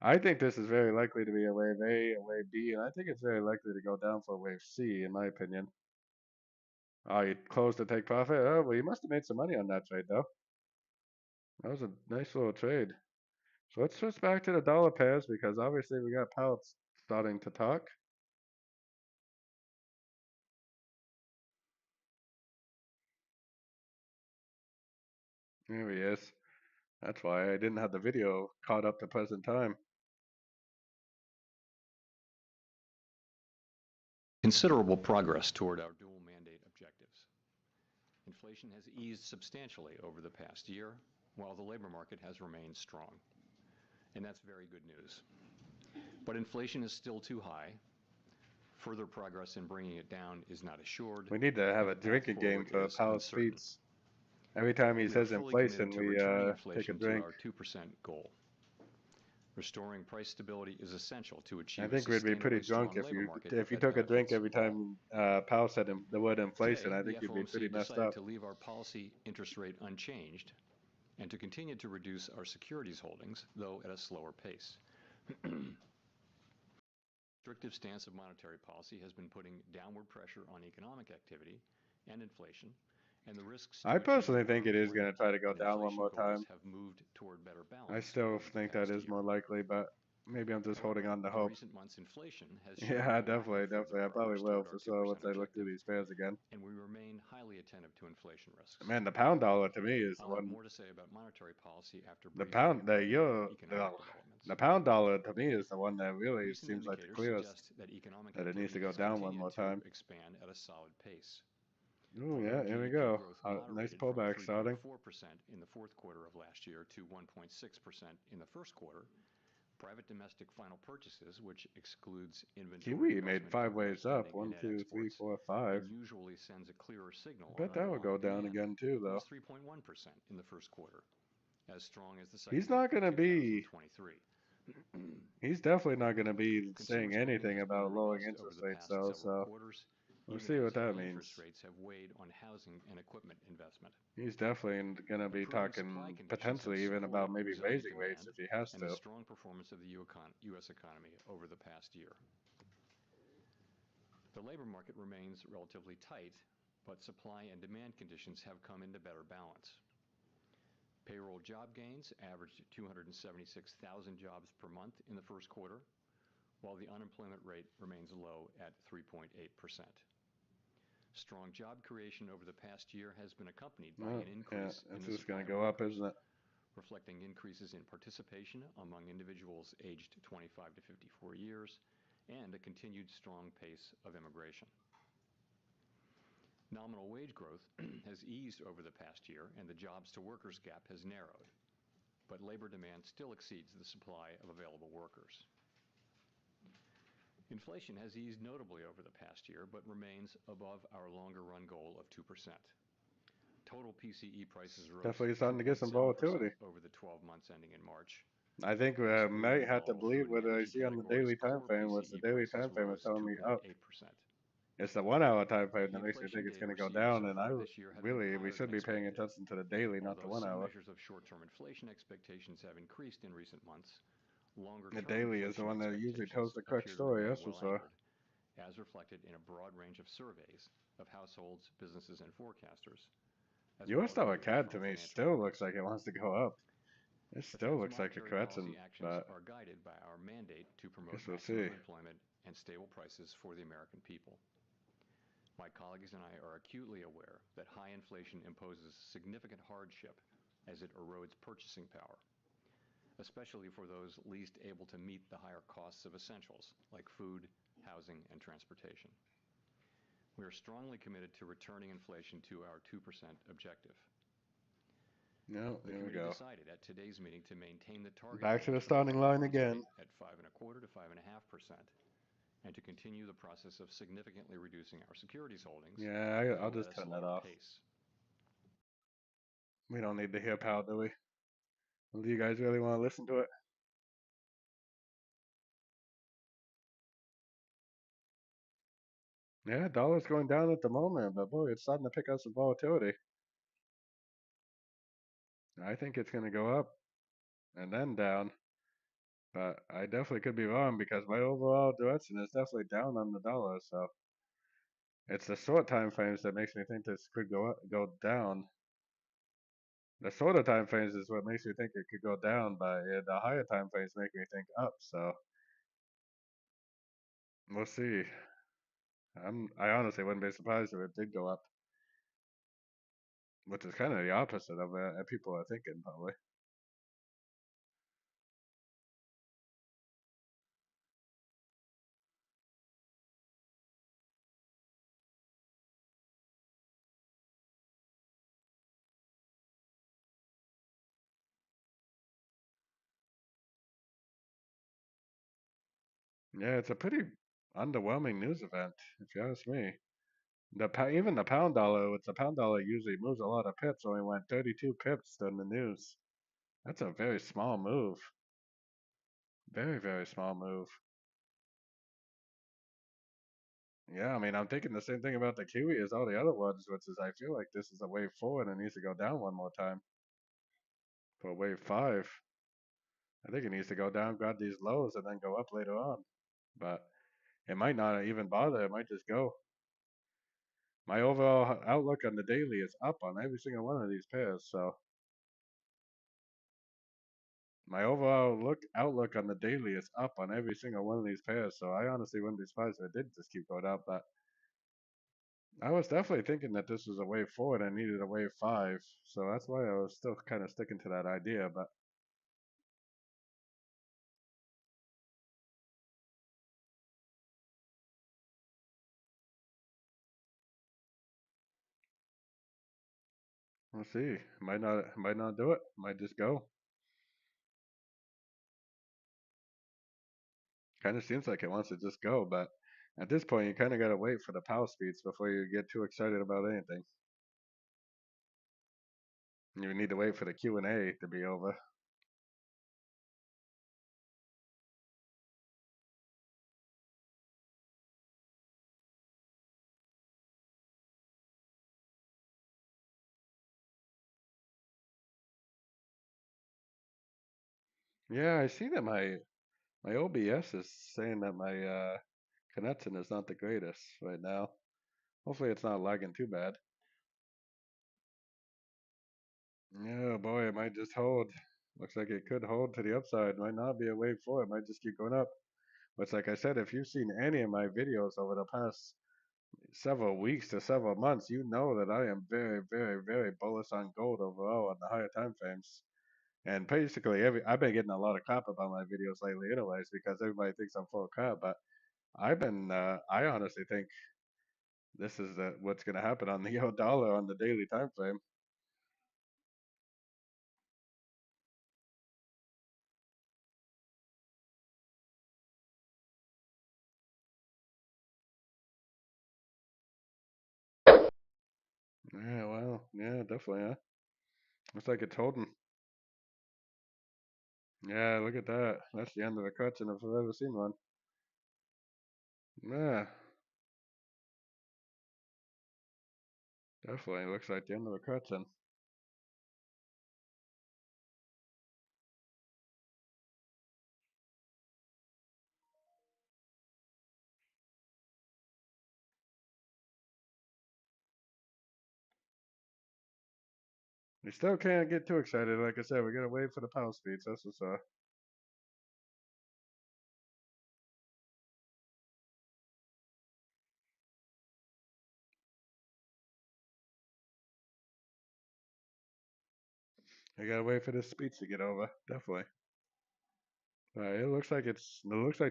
I think this is very likely to be a wave A, a wave B, and I think it's very likely to go down for a wave C, in my opinion. Oh, you closed to take profit? Oh, well, you must have made some money on that trade, though. That was a nice little trade. So let's switch back to the dollar pairs because obviously we got Powell starting to talk. Here he is. That's why I didn't have the video caught up to present time. Considerable progress toward our dual mandate objectives. Inflation has eased substantially over the past year, while the labor market has remained strong. And that's very good news. But inflation is still too high. Further progress in bringing it down is not assured, We need to have and a the path drinking game forward for is Powell's uncertain. speech. Every time he We are says fully committed inflation, to we returning take a inflation to drink. our 2% goal. Restoring price stability is essential to I achieve a think we'd be pretty sustainably drunk strong labor market if you that took a drink benefits every all. time Powell said the word inflation. Today, I the think you'd be pretty FOMC messed decided up. to leave our policy interest rate unchanged and to continue to reduce our securities holdings, though at a slower pace. Restrictive stance of monetary policy has been putting downward pressure on economic activity and inflation, and the risks I to personally achieving our think it is going employment to try to go and down one inflation more goals time. have moved toward better I balance still over the think that past is year. more likely, but maybe I'm just holding However, on to in hope. recent months, inflation has shown Yeah, a lack of definitely, further definitely. I probably progress will toward our for 2% sure once I look through objective, these pairs again. and we remain highly attentive to inflation risks. Man, the pound dollar to me is the I'll have one. more to say about monetary policy after The briefing pound, you the on euro, economic developments. the pound dollar to me is the one that really Recent seems like the indicators clearest. suggest that economic That it needs to activity go has down one continued more to time. expand at a solid pace. Oh Although yeah, here we GDP go. growth Nice moderated from pullback 3.4% starting. in the fourth quarter of last year to 1.6% in the first quarter, private domestic final purchases, which excludes inventory Kiwi made adjustment, five government ways up. spending, and One, net two, three, exports, four, five. and usually sends a clearer signal I on bet that would underlying go down demand, again too, though. was 3.1% in the first quarter, as strong as the second He's half not of gonna be. 2023. He's definitely not gonna be saying Consumer spending anything has been about lowering robust over interest the rates, past though. several So quarters, we'll even see as what that high means. interest rates have weighed on housing and equipment investment. He's definitely gonna be Improving supply talking conditions have potentially even supported about maybe resilient raising rates demand if he has and the to. strong performance of the U.S. economy over the past year. The labor market remains relatively tight, but supply and demand conditions have come into better balance. Payroll job gains averaged 276,000 jobs per month in the first quarter, while the unemployment rate remains low at 3.8%. Strong job creation over the past year has been accompanied by No, an yeah, increase in it's the just supply gonna of go up, workers, isn't it? reflecting increases in participation among individuals aged 25 to 54 years and a continued strong pace of immigration. Nominal wage growth has eased over the past year and the jobs to workers gap has narrowed, but labor demand still exceeds the supply of available workers. Inflation has eased notably over the past year, but remains above our longer run goal of 2%. Total PCE prices rose Definitely starting to get some 2.7% volatility. over the 12 months ending in March. I think we Excluding might the have to volatile believe food and what I energy see on the categories, daily time core frame. What's the PCE daily prices time frame is rose telling me up. 2.8%. It's the 1 hour time frame The that makes me inflation think it's data going to go received down, so and far this year have been we higher should than be paying expected. attention to the daily, not the Although 1 some hour. measures of short-term inflation expectations have increased in recent months, The longer-term daily is the inflation one that usually tells expectations the correct appear to story, remain that's for well sure. anchored, as reflected in a broad range of surveys of households, businesses, and forecasters, as well US as dollar data CAD to from me financial still looks markets. like it wants to go up. It The still Fed's looks like a monetary policy correction, actions but are guided by our mandate to I promote guess we'll maximum see. employment and stable prices for the American people. My colleagues and I are acutely aware that high inflation imposes significant hardship as it erodes purchasing power, especially for those least able to meet the higher costs of essentials like food, housing, and transportation. We are strongly committed to returning inflation to our 2% objective. No, The here we committee go. decided at today's meeting to maintain the target Back to the range for the starting federal line funds again. rate at 5.25 to 5.5%, and to continue the process of significantly reducing our securities holdings, Yeah, I'll though at just a turn that slower off. pace. We don't need to hear Powell, do we? Do you guys really want to listen to it? Yeah, dollar's going down at the moment, but boy, it's starting to pick up some volatility. I think it's going to go up and then down, but I definitely could be wrong because my overall direction is definitely down on the dollar. So it's the short time frames that makes me think this could go down. The shorter time frames is what makes me think it could go down, but the higher time frames make me think up. So we'll see. I honestly wouldn't be surprised if it did go up, which is kind of the opposite of what people are thinking, probably. Yeah, it's a pretty underwhelming news event, if you ask me. Even the pound dollar, with the pound dollar usually moves a lot of pips, only went 32 pips in the news. That's a very small move. Very, very small move. Yeah, I mean, I'm thinking the same thing about the Kiwi as all the other ones, which is I feel like this is a wave forward and it needs to go down one more time for wave five. I think it needs to go down, grab these lows, and then go up later on. But it might not even bother. It might just go. My overall outlook on the daily is up on every single one of these pairs. So my overall outlook on the daily is up on every single one of these pairs. So I honestly wouldn't be surprised if it did just keep going up. But I was definitely thinking that this was a wave forward and needed a wave five. So that's why I was still kind of sticking to that idea. But we'll see. Might not do it. Might just go. Kind of seems like it wants to just go, but at this point, you kind of got to wait for the Powell speech before you get too excited about anything. You need to wait for the Q&A to be over. Yeah, I see that my OBS is saying that my connection is not the greatest right now. Hopefully, it's not lagging too bad. Yeah, boy, it might just hold. Looks like it could hold to the upside. Might not be a wave forward. It might just keep going up. But like I said, if you've seen any of my videos over the past several weeks to several months, you know that I am very, very, very bullish on gold overall on the higher time frames. And basically, I've been getting a lot of crap about my videos lately, anyways, because everybody thinks I'm full of crap. But I honestly think this is what's going to happen on the dollar on the daily time frame. Yeah, well, yeah, definitely, huh? Looks like it's holding. Yeah, look at that. That's the end of a correction if I've ever seen one. Yeah, definitely looks like the end of a correction. We still can't get too excited. Like I said, we gotta wait for the pound speeds. That's what's I gotta wait for this speech to get over. Definitely. It looks like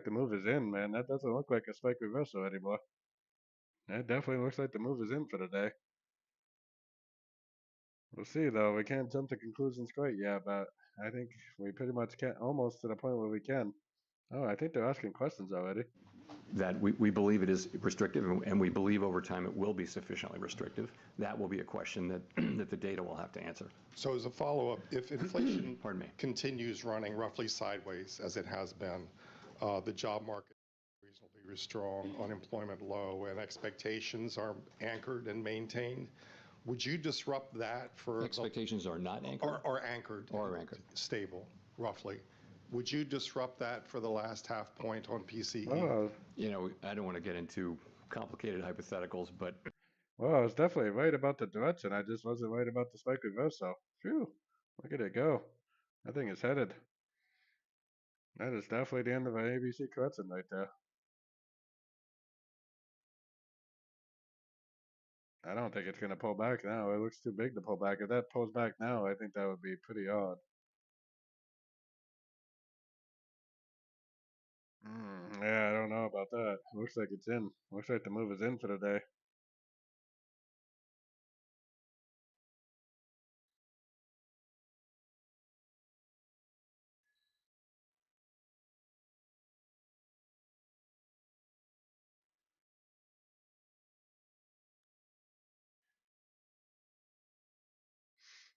the move is in, man. That doesn't look like a spike reversal anymore. That definitely looks like the move is in for the day. We'll see though. We can't jump to conclusions quite yet, but I think we pretty much can, almost to the point where we can. Oh, I think they're asking questions already. That we believe it is restrictive, and we believe over time it will be sufficiently restrictive. That will be a question that, that the data will have to answer. So as a follow-up, if inflation Pardon me. continues running roughly sideways as it has been, the job market is reasonably strong, unemployment low, and expectations are anchored and maintained, would you disrupt that for Expectations are not anchored? or anchored, Or anchored. stable, roughly? Would you disrupt that for the last half point on PCE? Well, You know, I don't want to get into complicated hypotheticals, but well, I was definitely right about the direction. I just wasn't right about the spike reversal. Phew, look at it go. That thing is headed. That is definitely the end of an ABC correction right there. I don't think it's gonna pull back now. It looks too big to pull back. If that pulls back now, I think that would be pretty odd. Yeah, I don't know about that. Looks like it's in. Looks like the move is in for the day.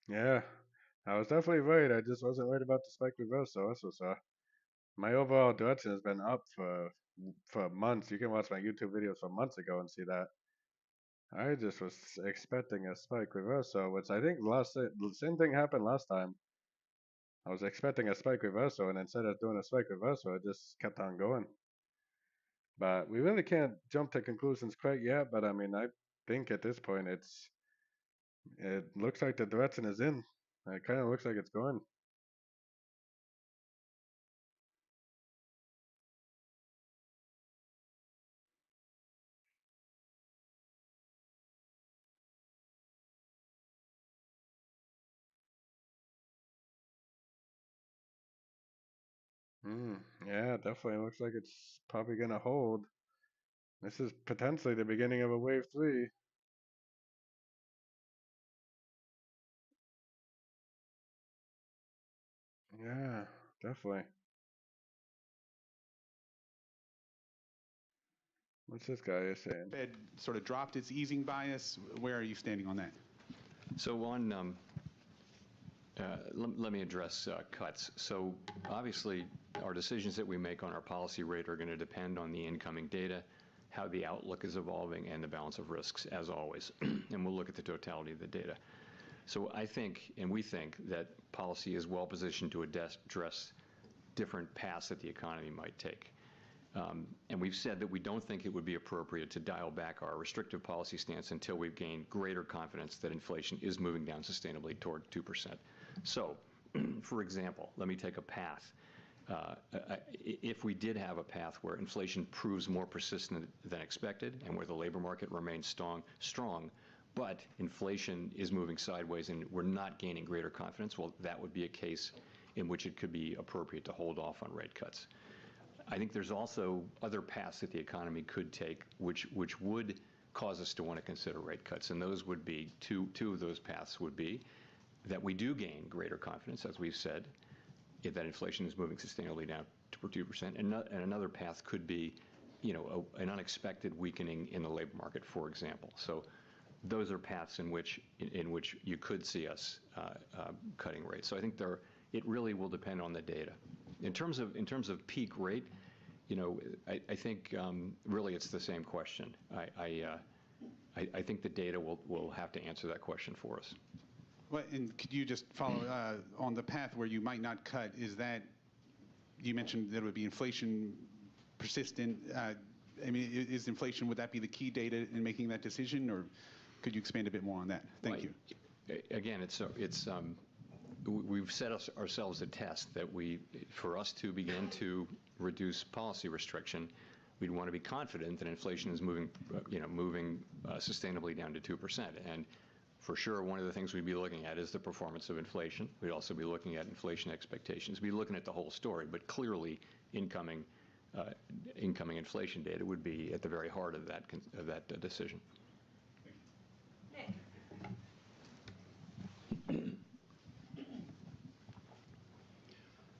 Yeah, I was definitely worried. I just wasn't worried about the spike reversal. That's what's my overall direction has been up for months. You can watch my YouTube videos from months ago and see that. I just was expecting a spike reversal, which I think the same thing happened last time. I was expecting a spike reversal, and instead of doing a spike reversal, it just kept on going. But we really can't jump to conclusions quite yet. But I mean, I think at this point, it looks like the direction is in. It kind of looks like it's going. Mm, yeah, definitely looks like it's probably gonna hold. This is potentially the beginning of a wave three. Yeah, definitely. What's this guy saying? Fed sort of dropped its easing bias. Where are you standing on that? So on, let me address cuts. So obviously, our decisions that we make on our policy rate are going to depend on the incoming data, how the outlook is evolving, and the balance of risks, as always. And we'll look at the totality of the data. So I think, and we think, that policy is well positioned to address different paths that the economy might take. And we've said that we don't think it would be appropriate to dial back our restrictive policy stance until we've gained greater confidence that inflation is moving down sustainably toward 2%. So, for example, let me take a path. If we did have a path where inflation proves more persistent than expected and where the labor market remains strong, but inflation is moving sideways and we're not gaining greater confidence, well, that would be a case in which it could be appropriate to hold off on rate cuts. I think there's also other paths that the economy could take which would cause us to want to consider rate cuts, and those would be, two of those paths would be that we do gain greater confidence, as we've said, that inflation is moving sustainably down to 2%, and another path could be, an unexpected weakening in the labor market, for example. So those are paths in which you could see us cutting rates. So I think it really will depend on the data. In terms of peak rate, I think really it's the same question. I think the data will have to answer that question for us. Well, and could you just follow on the path where you might not cut? Is that, you mentioned that it would be inflation persistent. I mean, is inflation, would that be the key data in making that decision, or could you expand a bit more on that? Thank you. Again, we've set ourselves a test that for us to begin to reduce policy restriction, we'd want to be confident that inflation is moving sustainably down to 2%. And for sure, one of the things we'd be looking at is the performance of inflation. We'd also be looking at inflation expectations. We'd be looking at the whole story, but clearly, incoming inflation data would be at the very heart of that decision.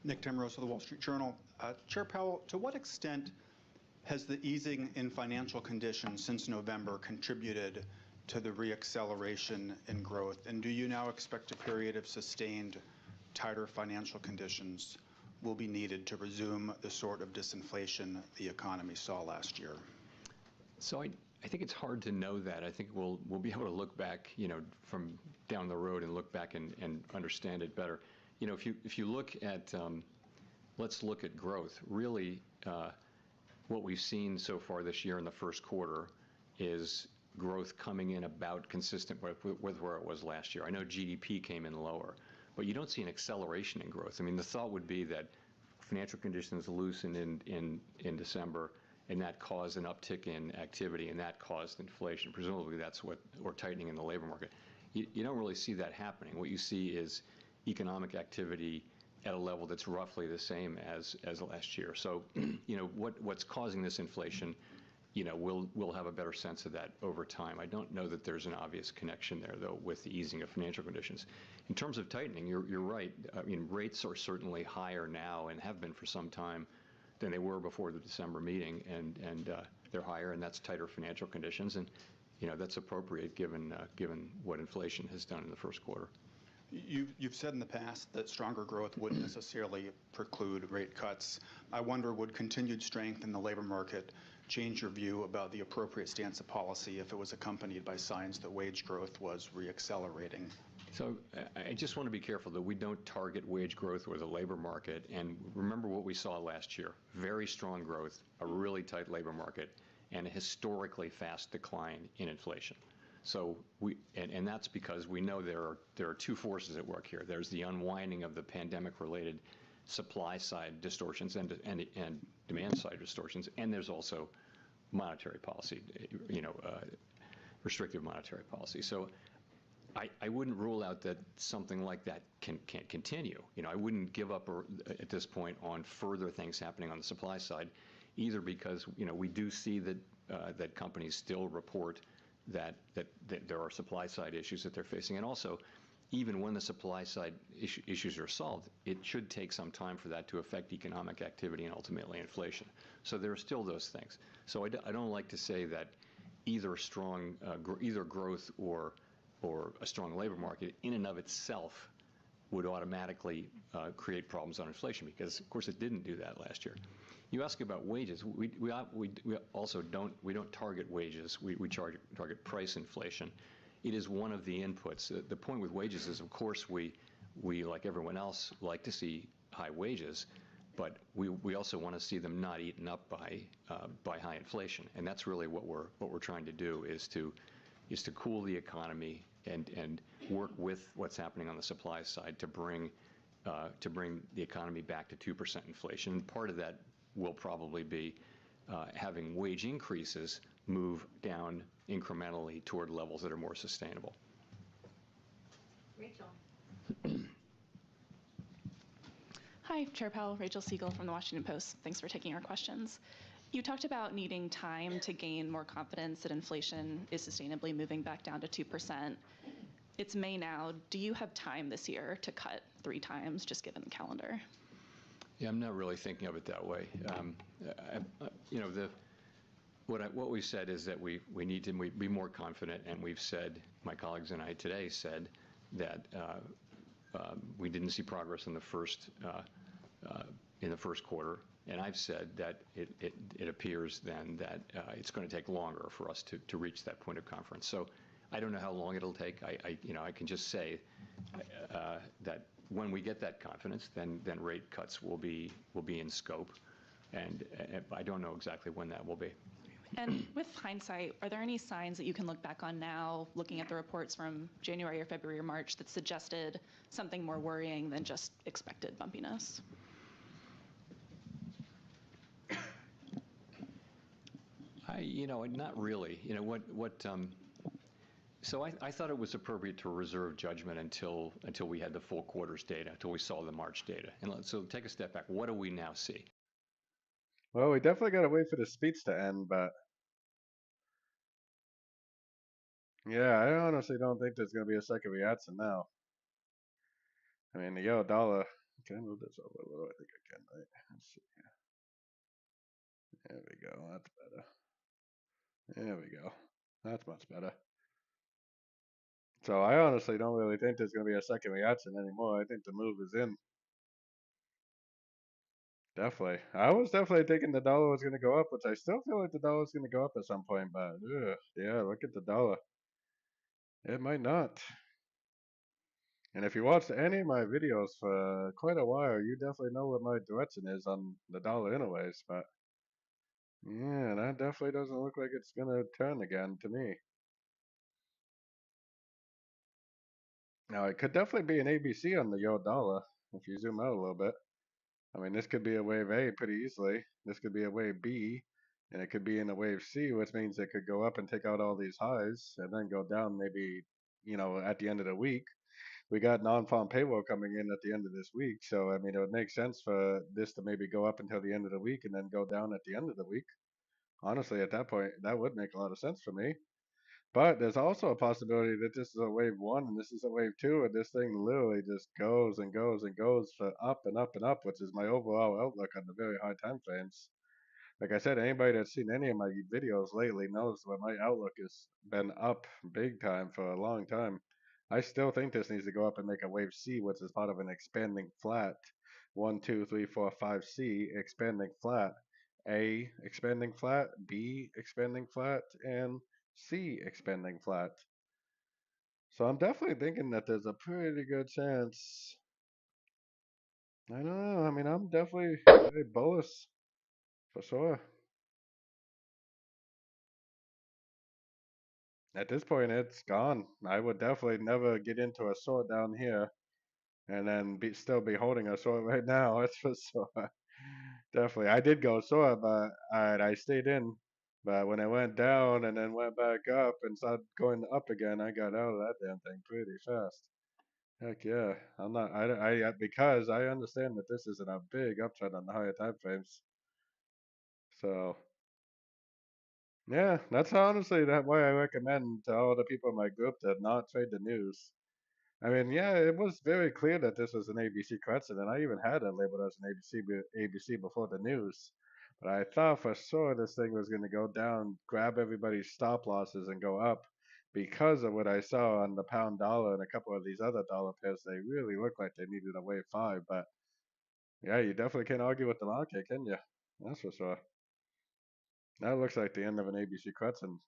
Nick Timrose of the Wall Street Journal. Chair Powell, to what extent has the easing in financial conditions since November contributed to the reacceleration in growth? And do you now expect a period of sustained tighter financial conditions will be needed to resume the sort of disinflation the economy saw last year? So I think it's hard to know that. I think we'll be able to look back, from down the road and look back and understand it better. If you look at, let's look at growth. Really, what we've seen so far this year in the first quarter is growth coming in about consistent with where it was last year. I know GDP came in lower, but you don't see an acceleration in growth. I mean, the thought would be that financial conditions loosened in December, and that caused an uptick in activity, and that caused inflation. Presumably, or tightening in the labor market. You don't really see that happening. What you see is economic activity at a level that's roughly the same as last year. So, what's causing this inflation, we'll have a better sense of that over time. I don't know that there's an obvious connection there, though, with the easing of financial conditions. In terms of tightening, you're right. I mean, rates are certainly higher now and have been for some time than they were before the December meeting, and they're higher, and that's tighter financial conditions, and that's appropriate given what inflation has done in the first quarter. You've said in the past that stronger growth wouldn't necessarily preclude rate cuts. I wonder, would continued strength in the labor market change your view about the appropriate stance of policy if it was accompanied by signs that wage growth was reaccelerating? So I just want to be careful that we don't target wage growth or the labor market. And remember what we saw last year: very strong growth, a really tight labor market, and a historically fast decline in inflation. So and that's because we know there are two forces at work here. There's the unwinding of the pandemic-related supply side distortions and demand side distortions, and there's also monetary policy, restrictive monetary policy. So I wouldn't rule out that something like that can't continue. I wouldn't give up at this point on further things happening on the supply side, either because we do see that companies still report that there are supply side issues that they're facing, and also even when the supply side issues are solved, it should take some time for that to affect economic activity and ultimately inflation. So there are still those things. So I don't like to say that either either growth or a strong labor market in and of itself would automatically create problems on inflation, because of course it didn't do that last year. You ask about wages. We also don't target wages. We target price inflation. It is one of the inputs. The point with wages is, of course, we like everyone else like to see high wages, but we also want to see them not eaten up by high inflation. And that's really what we're trying to do, is to cool the economy and work with what's happening on the supply side to bring the economy back to 2% inflation. And part of that will probably be having wage increases move down incrementally toward levels that are more sustainable. Rachel. Hi, Chair Powell. Rachel Siegel from the Washington Post. Thanks for taking our questions. You talked about needing time to gain more confidence that inflation is sustainably moving back down to 2%. It's May now. Do you have time this year to cut 3 times, just given the calendar? Yeah, I'm not really thinking of it that way. What we've said is that we need to be more confident, and we've said, my colleagues and I today said, that we didn't see progress in the first quarter, and I've said that it appears then that it's going to take longer for us to reach that point of conference. So I don't know how long it'll take. I can just say that when we get that confidence, then rate cuts will be in scope, and I don't know exactly when that will be. And with hindsight, are there any signs that you can look back on now, looking at the reports from January or February or March, that suggested something more worrying than just expected bumpiness? Not really. So I thought it was appropriate to reserve judgment until we had the full quarter's data, until we saw the March data. And so take a step back. What do we now see? Well, we definitely got to wait for the speech to end, but yeah, I honestly don't think there's going to be a second reaction now. I mean, the dollar. Can I move this over a little? I think I can, right? Let's see. There we go. That's better. There we go. That's much better. So I honestly don't really think there's going to be a second reaction anymore. I think the move is in. Definitely. I was definitely thinking the dollar was going to go up, which I still feel like the dollar is going to go up at some point, but yeah, look at the dollar. It might not. And if you watched any of my videos for quite a while, you definitely know what my direction is on the dollar anyways, but yeah, that definitely doesn't look like it's going to turn again to me. Now, it could definitely be an ABC on the euro dollar if you zoom out a little bit. I mean, this could be a wave A pretty easily. This could be a wave B, and it could be in a wave C, which means it could go up and take out all these highs and then go down maybe, at the end of the week. We got non-farm payroll coming in at the end of this week. So, I mean, it would make sense for this to maybe go up until the end of the week and then go down at the end of the week. Honestly, at that point, that would make a lot of sense for me. But there's also a possibility that this is a wave 1 and this is a wave 2, and this thing literally just goes and goes and goes for up and up and up, which is my overall outlook on the very high time frames. Like I said, anybody that's seen any of my videos lately knows that my outlook has been up big time for a long time. I still think this needs to go up and make a wave C, which is part of an expanding flat. 1, 2, 3, 4, 5 C expanding flat. A expanding flat, B expanding flat, and C expanding flat. So I'm definitely thinking that there's a pretty good chance. I don't know. I mean, I'm definitely very bullish for sure. At this point, it's gone. I would definitely never get into a short down here and then still be holding a short right now. That's for sure. Definitely. I did go short, but I stayed in. But when it went down and then went back up and started going up again, I got out of that damn thing pretty fast. Heck yeah. I'm not, because I understand that this isn't a big uptrend on the higher time frames. So, yeah, that's honestly why I recommend to all the people in my group to not trade the news. I mean, yeah, it was very clear that this was an ABC question, and I even had it labeled as an ABC before the news. But I thought for sure this thing was going to go down, grab everybody's stop losses, and go up because of what I saw on the pound dollar and a couple of these other dollar pairs. They really look like they needed a wave 5, but yeah, you definitely can't argue with the market, can you? That's for sure. That looks like the end of an ABC question.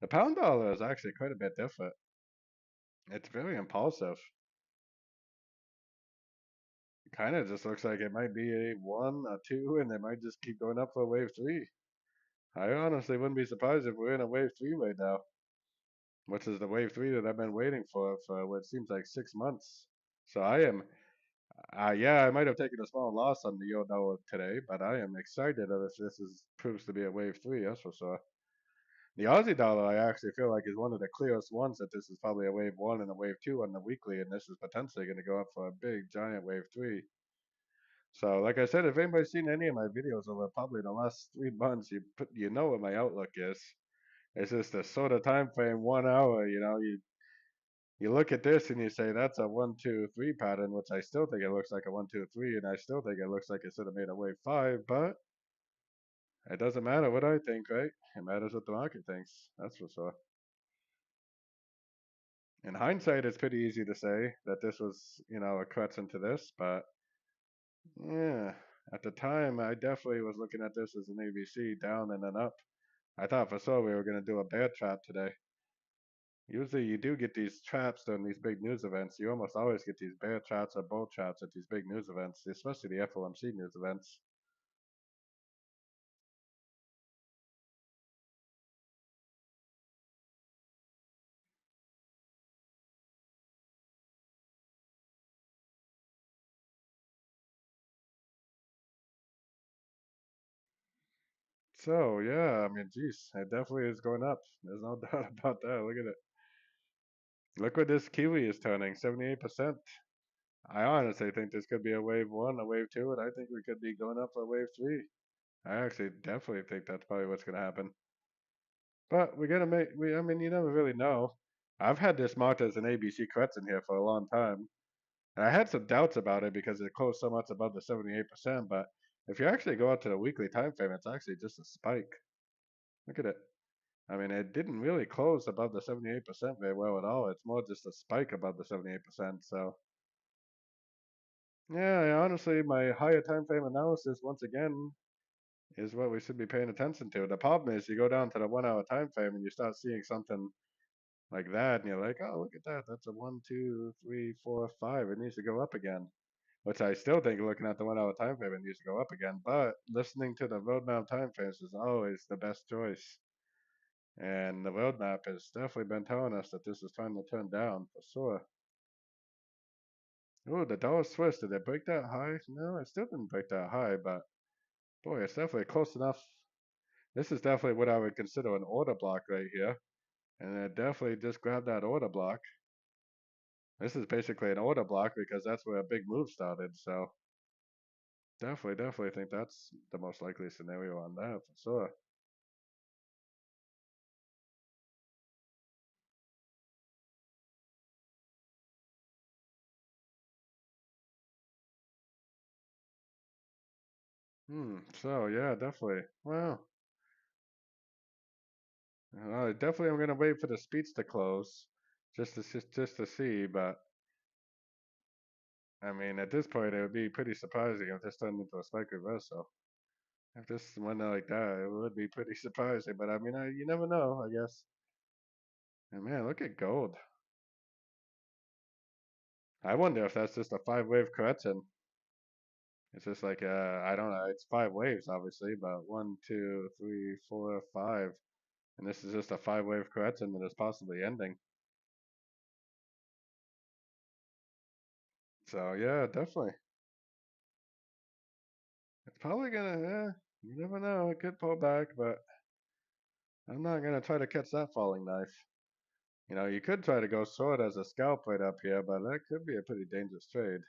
The pound dollar is actually quite a bit different. It's very impulsive. Kind of just looks like it might be a 1, a 2, and it might just keep going up for a wave 3. I honestly wouldn't be surprised if we're in a wave 3 right now, which is the wave 3 that I've been waiting for what seems like 6 months. So I am, yeah, I might have taken a small loss on the euro dollar today, but I am excited if this proves to be a wave 3, that's for sure. The Aussie dollar, I actually feel like is one of the clearest ones that this is probably a wave 1 and a wave 2 on the weekly, and this is potentially going to go up for a big giant wave 3. So, like I said, if anybody's seen any of my videos over probably the last 3 months, you know what my outlook is. It's just a sort of time frame, 1 hour. You look at this and you say that's a 1, 2, 3 pattern, which I still think it looks like a 1, 2, 3, and I still think it looks like it should have made a wave 5. But it doesn't matter what I think, right? It matters what the market thinks. That's for sure. In hindsight, it's pretty easy to say that this was, a correction to this, but yeah, at the time, I definitely was looking at this as an ABC down and then up. I thought for sure we were going to do a bear trap today. Usually you do get these traps during these big news events. You almost always get these bear traps or bull traps at these big news events, especially the FOMC news events. So yeah, I mean, geez, it definitely is going up. There's no doubt about that. Look at it. Look what this Kiwi is turning, 78%. I honestly think this could be a wave 1, a wave 2, and I think we could be going up for a wave 3. I actually definitely think that's probably what's going to happen. But we gotta I mean, you never really know. I've had this marked as an ABC correction here for a long time. And I had some doubts about it because it closed so much above the 78%. But if you actually go out to the weekly time frame, it's actually just a spike. Look at it. I mean, it didn't really close above the 78% very well at all. It's more just a spike above the 78%. So, yeah, honestly, my higher time frame analysis, once again, is what we should be paying attention to. The problem is you go down to the 1 hour time frame and you start seeing something like that, and you're like, oh, look at that. That's a 1, 2, 3, 4, 5. It needs to go up again. Which I still think, looking at the 1 hour time frame, it needs to go up again. But listening to the roadmap time frames is always the best choice. And the roadmap has definitely been telling us that this is time to turn down for sure. Oh, the dollar Swiss, did it break that high? No, it still didn't break that high, but boy, it's definitely close enough. This is definitely what I would consider an order block right here. And it definitely just grabbed that order block. This is basically an order block because that's where a big move started. So definitely think that's the most likely scenario on that for sure. So yeah, definitely. Well, definitely I'm gonna wait for the speech to close. just to see. But I mean, at this point, it would be pretty surprising if this turned into a spike reversal. If this went like that, it would be pretty surprising. But I mean, you never know, I guess. And man, look at gold. I wonder if that's just a 5-wave correction. It's just like I don't know. It's 5 waves, obviously, but 1, 2, 3, 4, 5, and this is just a 5-wave correction that is possibly ending. So yeah, definitely. It's probably gonna. You never know. It could pull back, but I'm not gonna try to catch that falling knife. You know, you could try to go short as a scalp right up here, but that could be a pretty dangerous trade.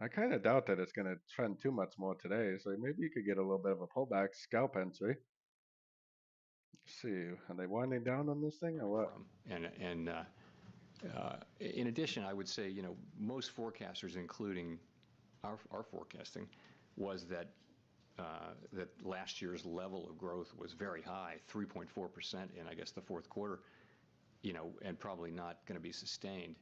I kind of doubt that it's going to trend too much more today, so maybe you could get a little bit of a pullback scalp entry. Let's see, are they winding down on this thing or what? In addition, I would say, you know, most forecasters, including our forecasting, was that that last year's level of growth was very high, 3.4% in, I guess, the fourth quarter, you know, and probably not going to be sustained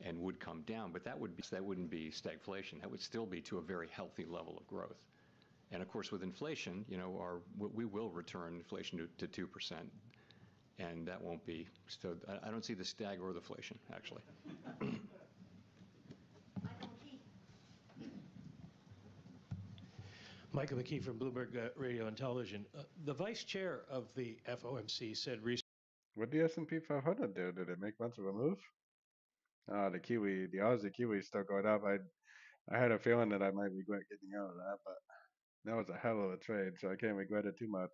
and would come down. But that wouldn't be stagflation. That would still be to a very healthy level of growth. And of course, with inflation, you know, we will return inflation to 2%, and that won't be. So I don't see the stag or the inflation actually. Michael McKee from Bloomberg Radio and Television. The vice chair of the FOMC said recently. What did the S&P 500 do? Did it make much of a move? The Aussie Kiwi is still going up. I had a feeling that I might regret getting out of that, but that was a hell of a trade, so I can't regret it too much.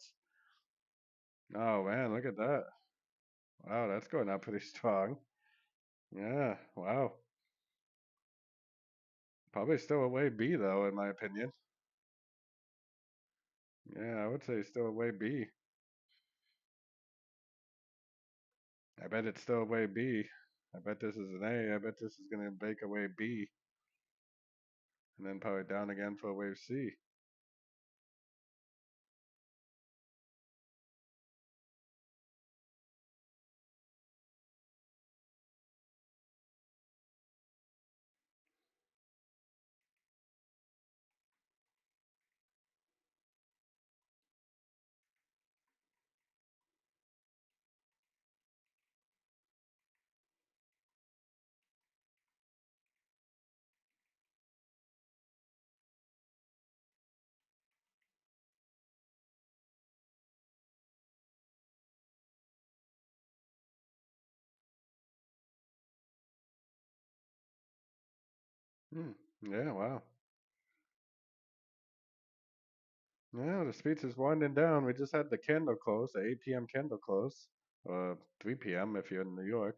Oh man, look at that. Wow, that's going up pretty strong. Yeah, wow. Probably still a way B though, in my opinion. Yeah, I would say still a way B. I bet it's still a way B. I bet this is an A. I bet this is going to make a wave B. And then probably down again for a wave C. Yeah, wow. Yeah, the speech is winding down. We just had the candle close, the 8 p.m. candle close. 3 p.m. if you're in New York.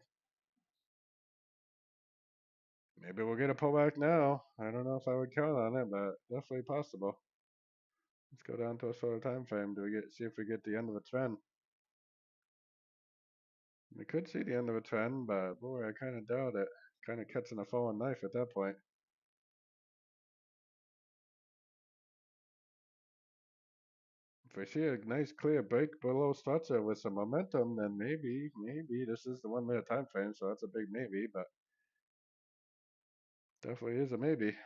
Maybe we'll get a pullback now. I don't know if I would count on it, but definitely possible. Let's go down to a shorter time frame. See if we get the end of a trend? We could see the end of a trend, but boy, I kind of doubt it. Kind of catching a falling knife at that point. If we see a nice clear break below structure with some momentum, then maybe this is the 1 minute time frame, so that's a big maybe, but definitely is a maybe.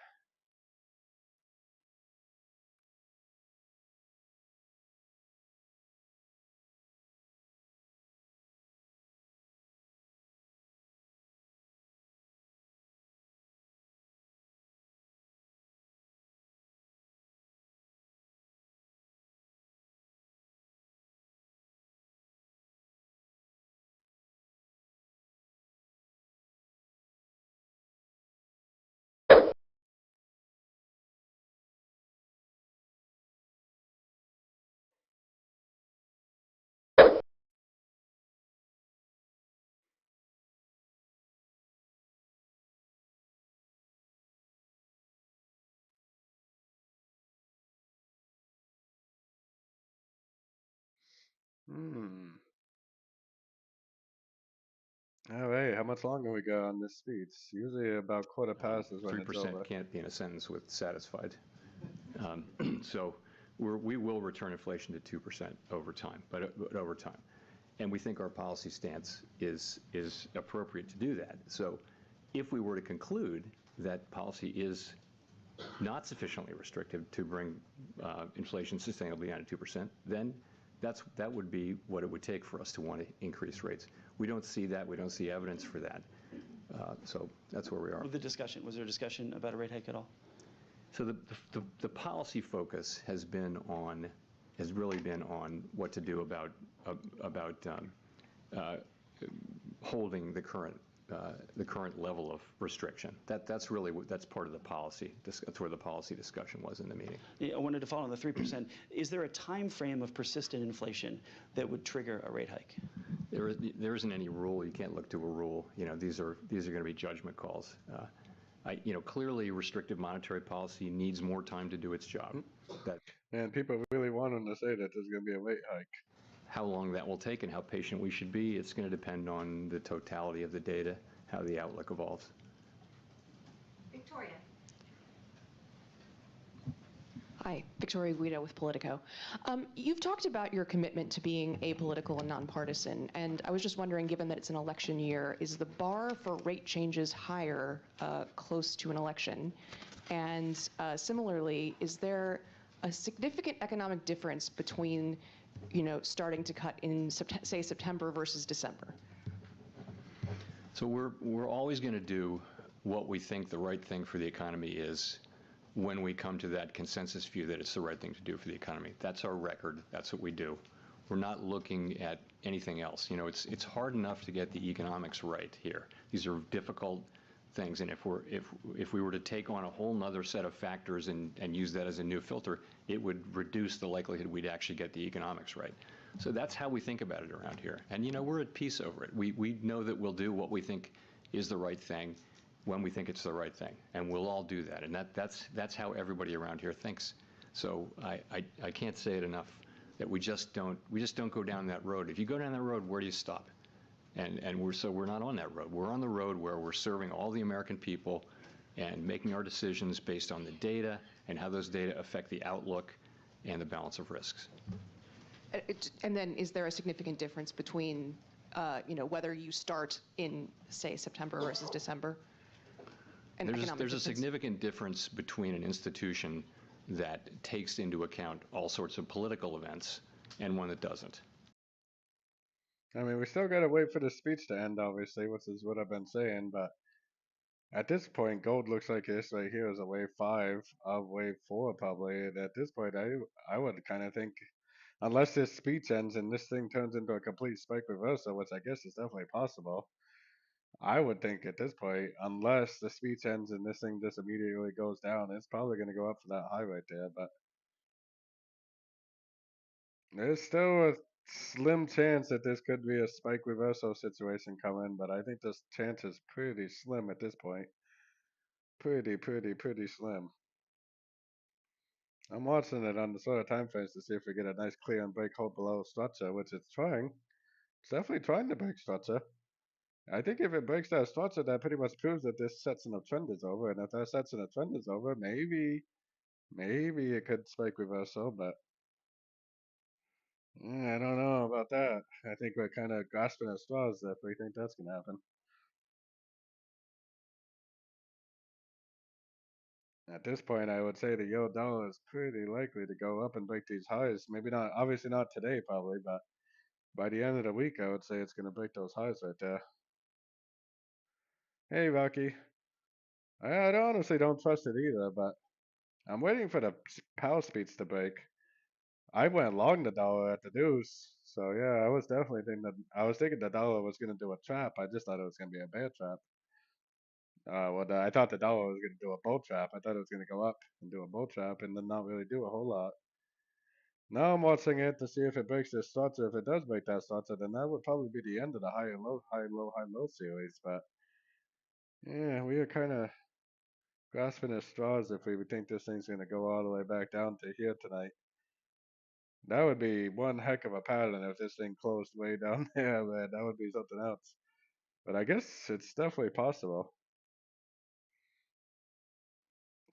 All right, how much longer we got on this speech? Usually about quarter past is when it's 3% over. can't be in a sentence with satisfied. So we will return inflation to 2% over time, but over time. and we think our policy stance is appropriate to do that. So if we were to conclude that policy is not sufficiently restrictive to bring inflation sustainably down to 2%, then that would be what it would take for us to want to increase rates. We don't see that. We don't see evidence for that. So that's where we are. Was there a discussion about a rate hike at all? So the policy focus has really been on what to do about holding the current level of restriction. That's part of the policy. That's where the policy discussion was in the meeting. Yeah, I wanted to follow on the 3%. Is there a time frame of persistent inflation that would trigger a rate hike? There isn't any rule. You can't look to a rule. These are going to be judgment calls. Clearly, restrictive monetary policy needs more time to do its job. And people really want them to say that there's going to be a rate hike. How long that will take and how patient we should be, it's going to depend on the totality of the data, how the outlook evolves. Victoria. Hi, Victoria Guido with Politico. You've talked about your commitment to being apolitical and nonpartisan, and I was just wondering, given that it's an election year, is the bar for rate changes higher close to an election? And similarly, is there a significant economic difference between, starting to cut in, say, September versus December? So we're always going to do what we think the right thing for the economy is when we come to that consensus view that it's the right thing to do for the economy. That's our record. That's what we do. We're not looking at anything else. It's hard enough to get the economics right here. These are difficult things, and if we were to take on a whole nother set of factors and use that as a new filter, it would reduce the likelihood we'd actually get the economics right. So that's how we think about it around here. And we're at peace over it. We know that we'll do what we think is the right thing when we think it's the right thing, and we'll all do that. And that's how everybody around here thinks. So I can't say it enough that we just don't go down that road. If you go down that road, where do you stop? And we're not on that road. We're on the road where we're serving all the American people and making our decisions based on the data and how those data affect the outlook and the balance of risks. And then is there a significant difference between, whether you start in, say, September versus December? There's a significant difference between an institution that takes into account all sorts of political events and one that doesn't. I mean, we still got to wait for the speech to end, obviously, which is what I've been saying, but at this point, gold looks like this right here is a wave 5 of wave 4, probably. And at this point, I would kind of think, unless this speech ends and this thing turns into a complete spike reversal, which I guess is definitely possible, I would think at this point, unless the speech ends and this thing just immediately goes down, it's probably going to go up for that high right there. But there's still a slim chance that this could be a spike reversal situation coming, but I think this chance is pretty slim at this point. Pretty slim. I'm watching it on the sort of time frames to see if we get a nice clear and break hold below structure, which it's trying. It's definitely trying to break structure. I think if it breaks that structure, that pretty much proves that this section of trend is over. And if that section of trend is over, maybe it could spike reversal, but I don't know about that. I think we're kind of grasping at straws if we think that's going to happen. At this point, I would say the euro dollar is pretty likely to go up and break these highs. Maybe not, obviously not today, probably, but by the end of the week, I would say it's going to break those highs right there. Hey, Rocky. I honestly don't trust it either, but I'm waiting for the Powell speech to break. I went long the dollar at the news, so yeah, I was definitely thinking the dollar was going to do a trap. I just thought it was going to be a bear trap. I thought the dollar was going to do a bull trap. I thought it was going to go up and do a bull trap and then not really do a whole lot. Now I'm watching it to see if it breaks this structure. If it does break that structure, then that would probably be the end of the high and low, high, low, high, low series. But yeah, we are kind of grasping at straws if we would think this thing's going to go all the way back down to here tonight. That would be one heck of a pattern if this thing closed way down there, man. That would be something else. But I guess it's definitely possible.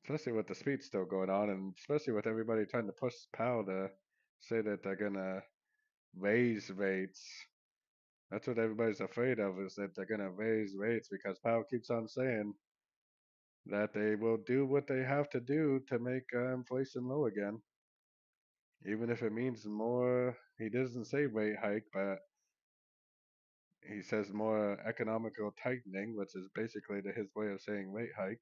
Especially with the speech still going on, and especially with everybody trying to push Powell to say that they're going to raise rates. That's what everybody's afraid of, is that they're gonna raise rates because Powell keeps on saying that they will do what they have to do to make inflation low again, even if it means more. He doesn't say rate hike, but he says more economical tightening, which is basically his way of saying rate hike.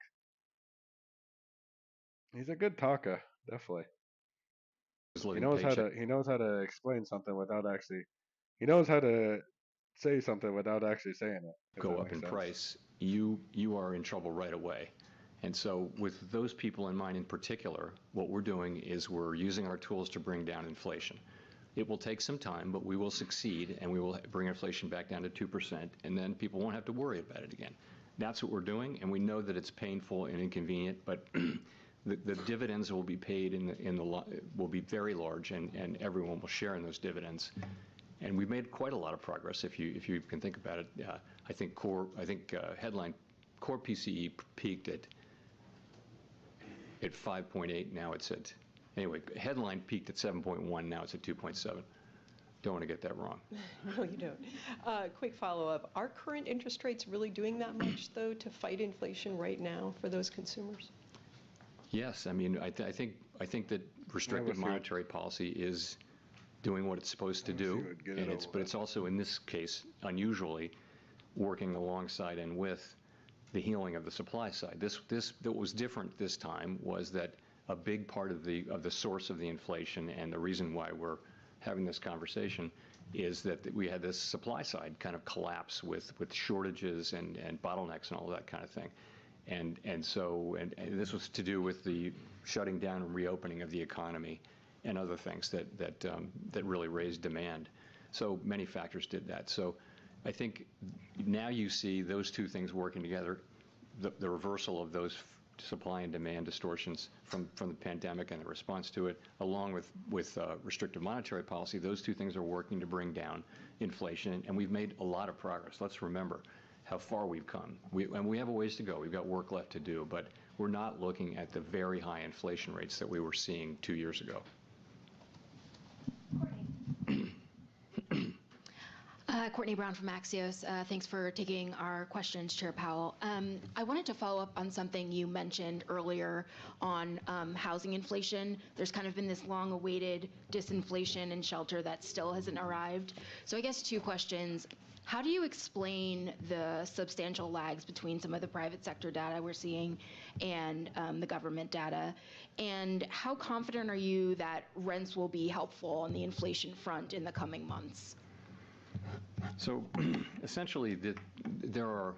He's a good talker, definitely. Living paycheck. He knows how to explain something without actually. He knows how to say something without actually saying it. If Go that up makes in sense. price, you are in trouble right away. And so with those people in mind in particular, what we're doing is we're using our tools to bring down inflation. It will take some time, but we will succeed, and we will bring inflation back down to 2%, and then people won't have to worry about it again. That's what we're doing, and we know that it's painful and inconvenient, but the dividends will be paid will be very large, and everyone will share in those dividends. And we've made quite a lot of progress if you can think about it. I think headline core PCE peaked at 5.8. Now it's at, anyway, headline peaked at 7.1. Now it's at 2.7. Don't want to get that wrong. No, you don't. Quick follow-up. Are current interest rates really doing that much, though, to fight inflation right now for those consumers? Yes, I mean, I think that restrictive monetary policy is doing what it's supposed to do, and it's also in this case unusually working alongside and with the healing of the supply side. That was different this time was that a big part of the source of the inflation and the reason why we're having this conversation is that we had this supply side kind of collapse with shortages and bottlenecks and all that kind of thing. And so this was to do with the shutting down and reopening of the economy and other things that really raised demand. So many factors did that. So I think now you see those two things working together, the reversal of those supply and demand distortions from the pandemic and the response to it, along with restrictive monetary policy. Those two things are working to bring down inflation, and we've made a lot of progress. Let's remember how far we've come. And we have a ways to go. We've got work left to do, but we're not looking at the very high inflation rates that we were seeing 2 years ago. Courtney Brown from Axios. Thanks for taking our questions, Chair Powell. I wanted to follow up on something you mentioned earlier on housing inflation. There's kind of been this long-awaited disinflation in shelter that still hasn't arrived. So I guess two questions. How do you explain the substantial lags between some of the private sector data we're seeing and the government data? And how confident are you that rents will be helpful on the inflation front in the coming months? So essentially, there are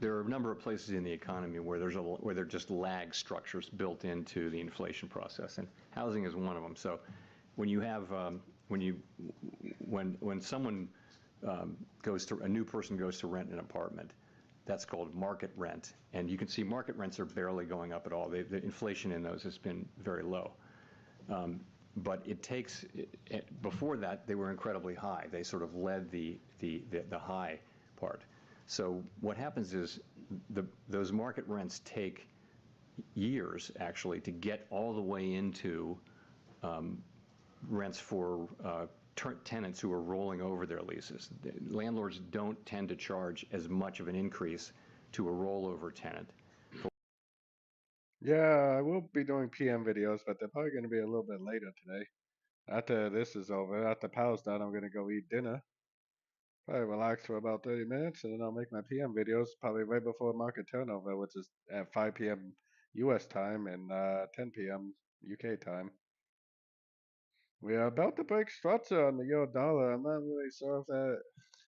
a number of places in the economy where there are just lag structures built into the inflation process, and housing is one of them. So when you have when someone a new person goes to rent an apartment, that's called market rent, and you can see market rents are barely going up at all. The inflation in those has been very low. But it takes, before that, they were incredibly high. They sort of led the high part. So what happens is those market rents take years, actually, to get all the way into rents for tenants who are rolling over their leases. Landlords don't tend to charge as much of an increase to a rollover tenant. Yeah, I will be doing PM videos, but they're probably going to be a little bit later today. After this is over, after Powell's done, I'm going to go eat dinner. Probably relax for about 30 minutes, and then I'll make my PM videos probably right before market turnover, which is at 5 p.m. U.S. time and 10 p.m. UK time. We are about to break structure on the euro dollar. I'm not really sure if that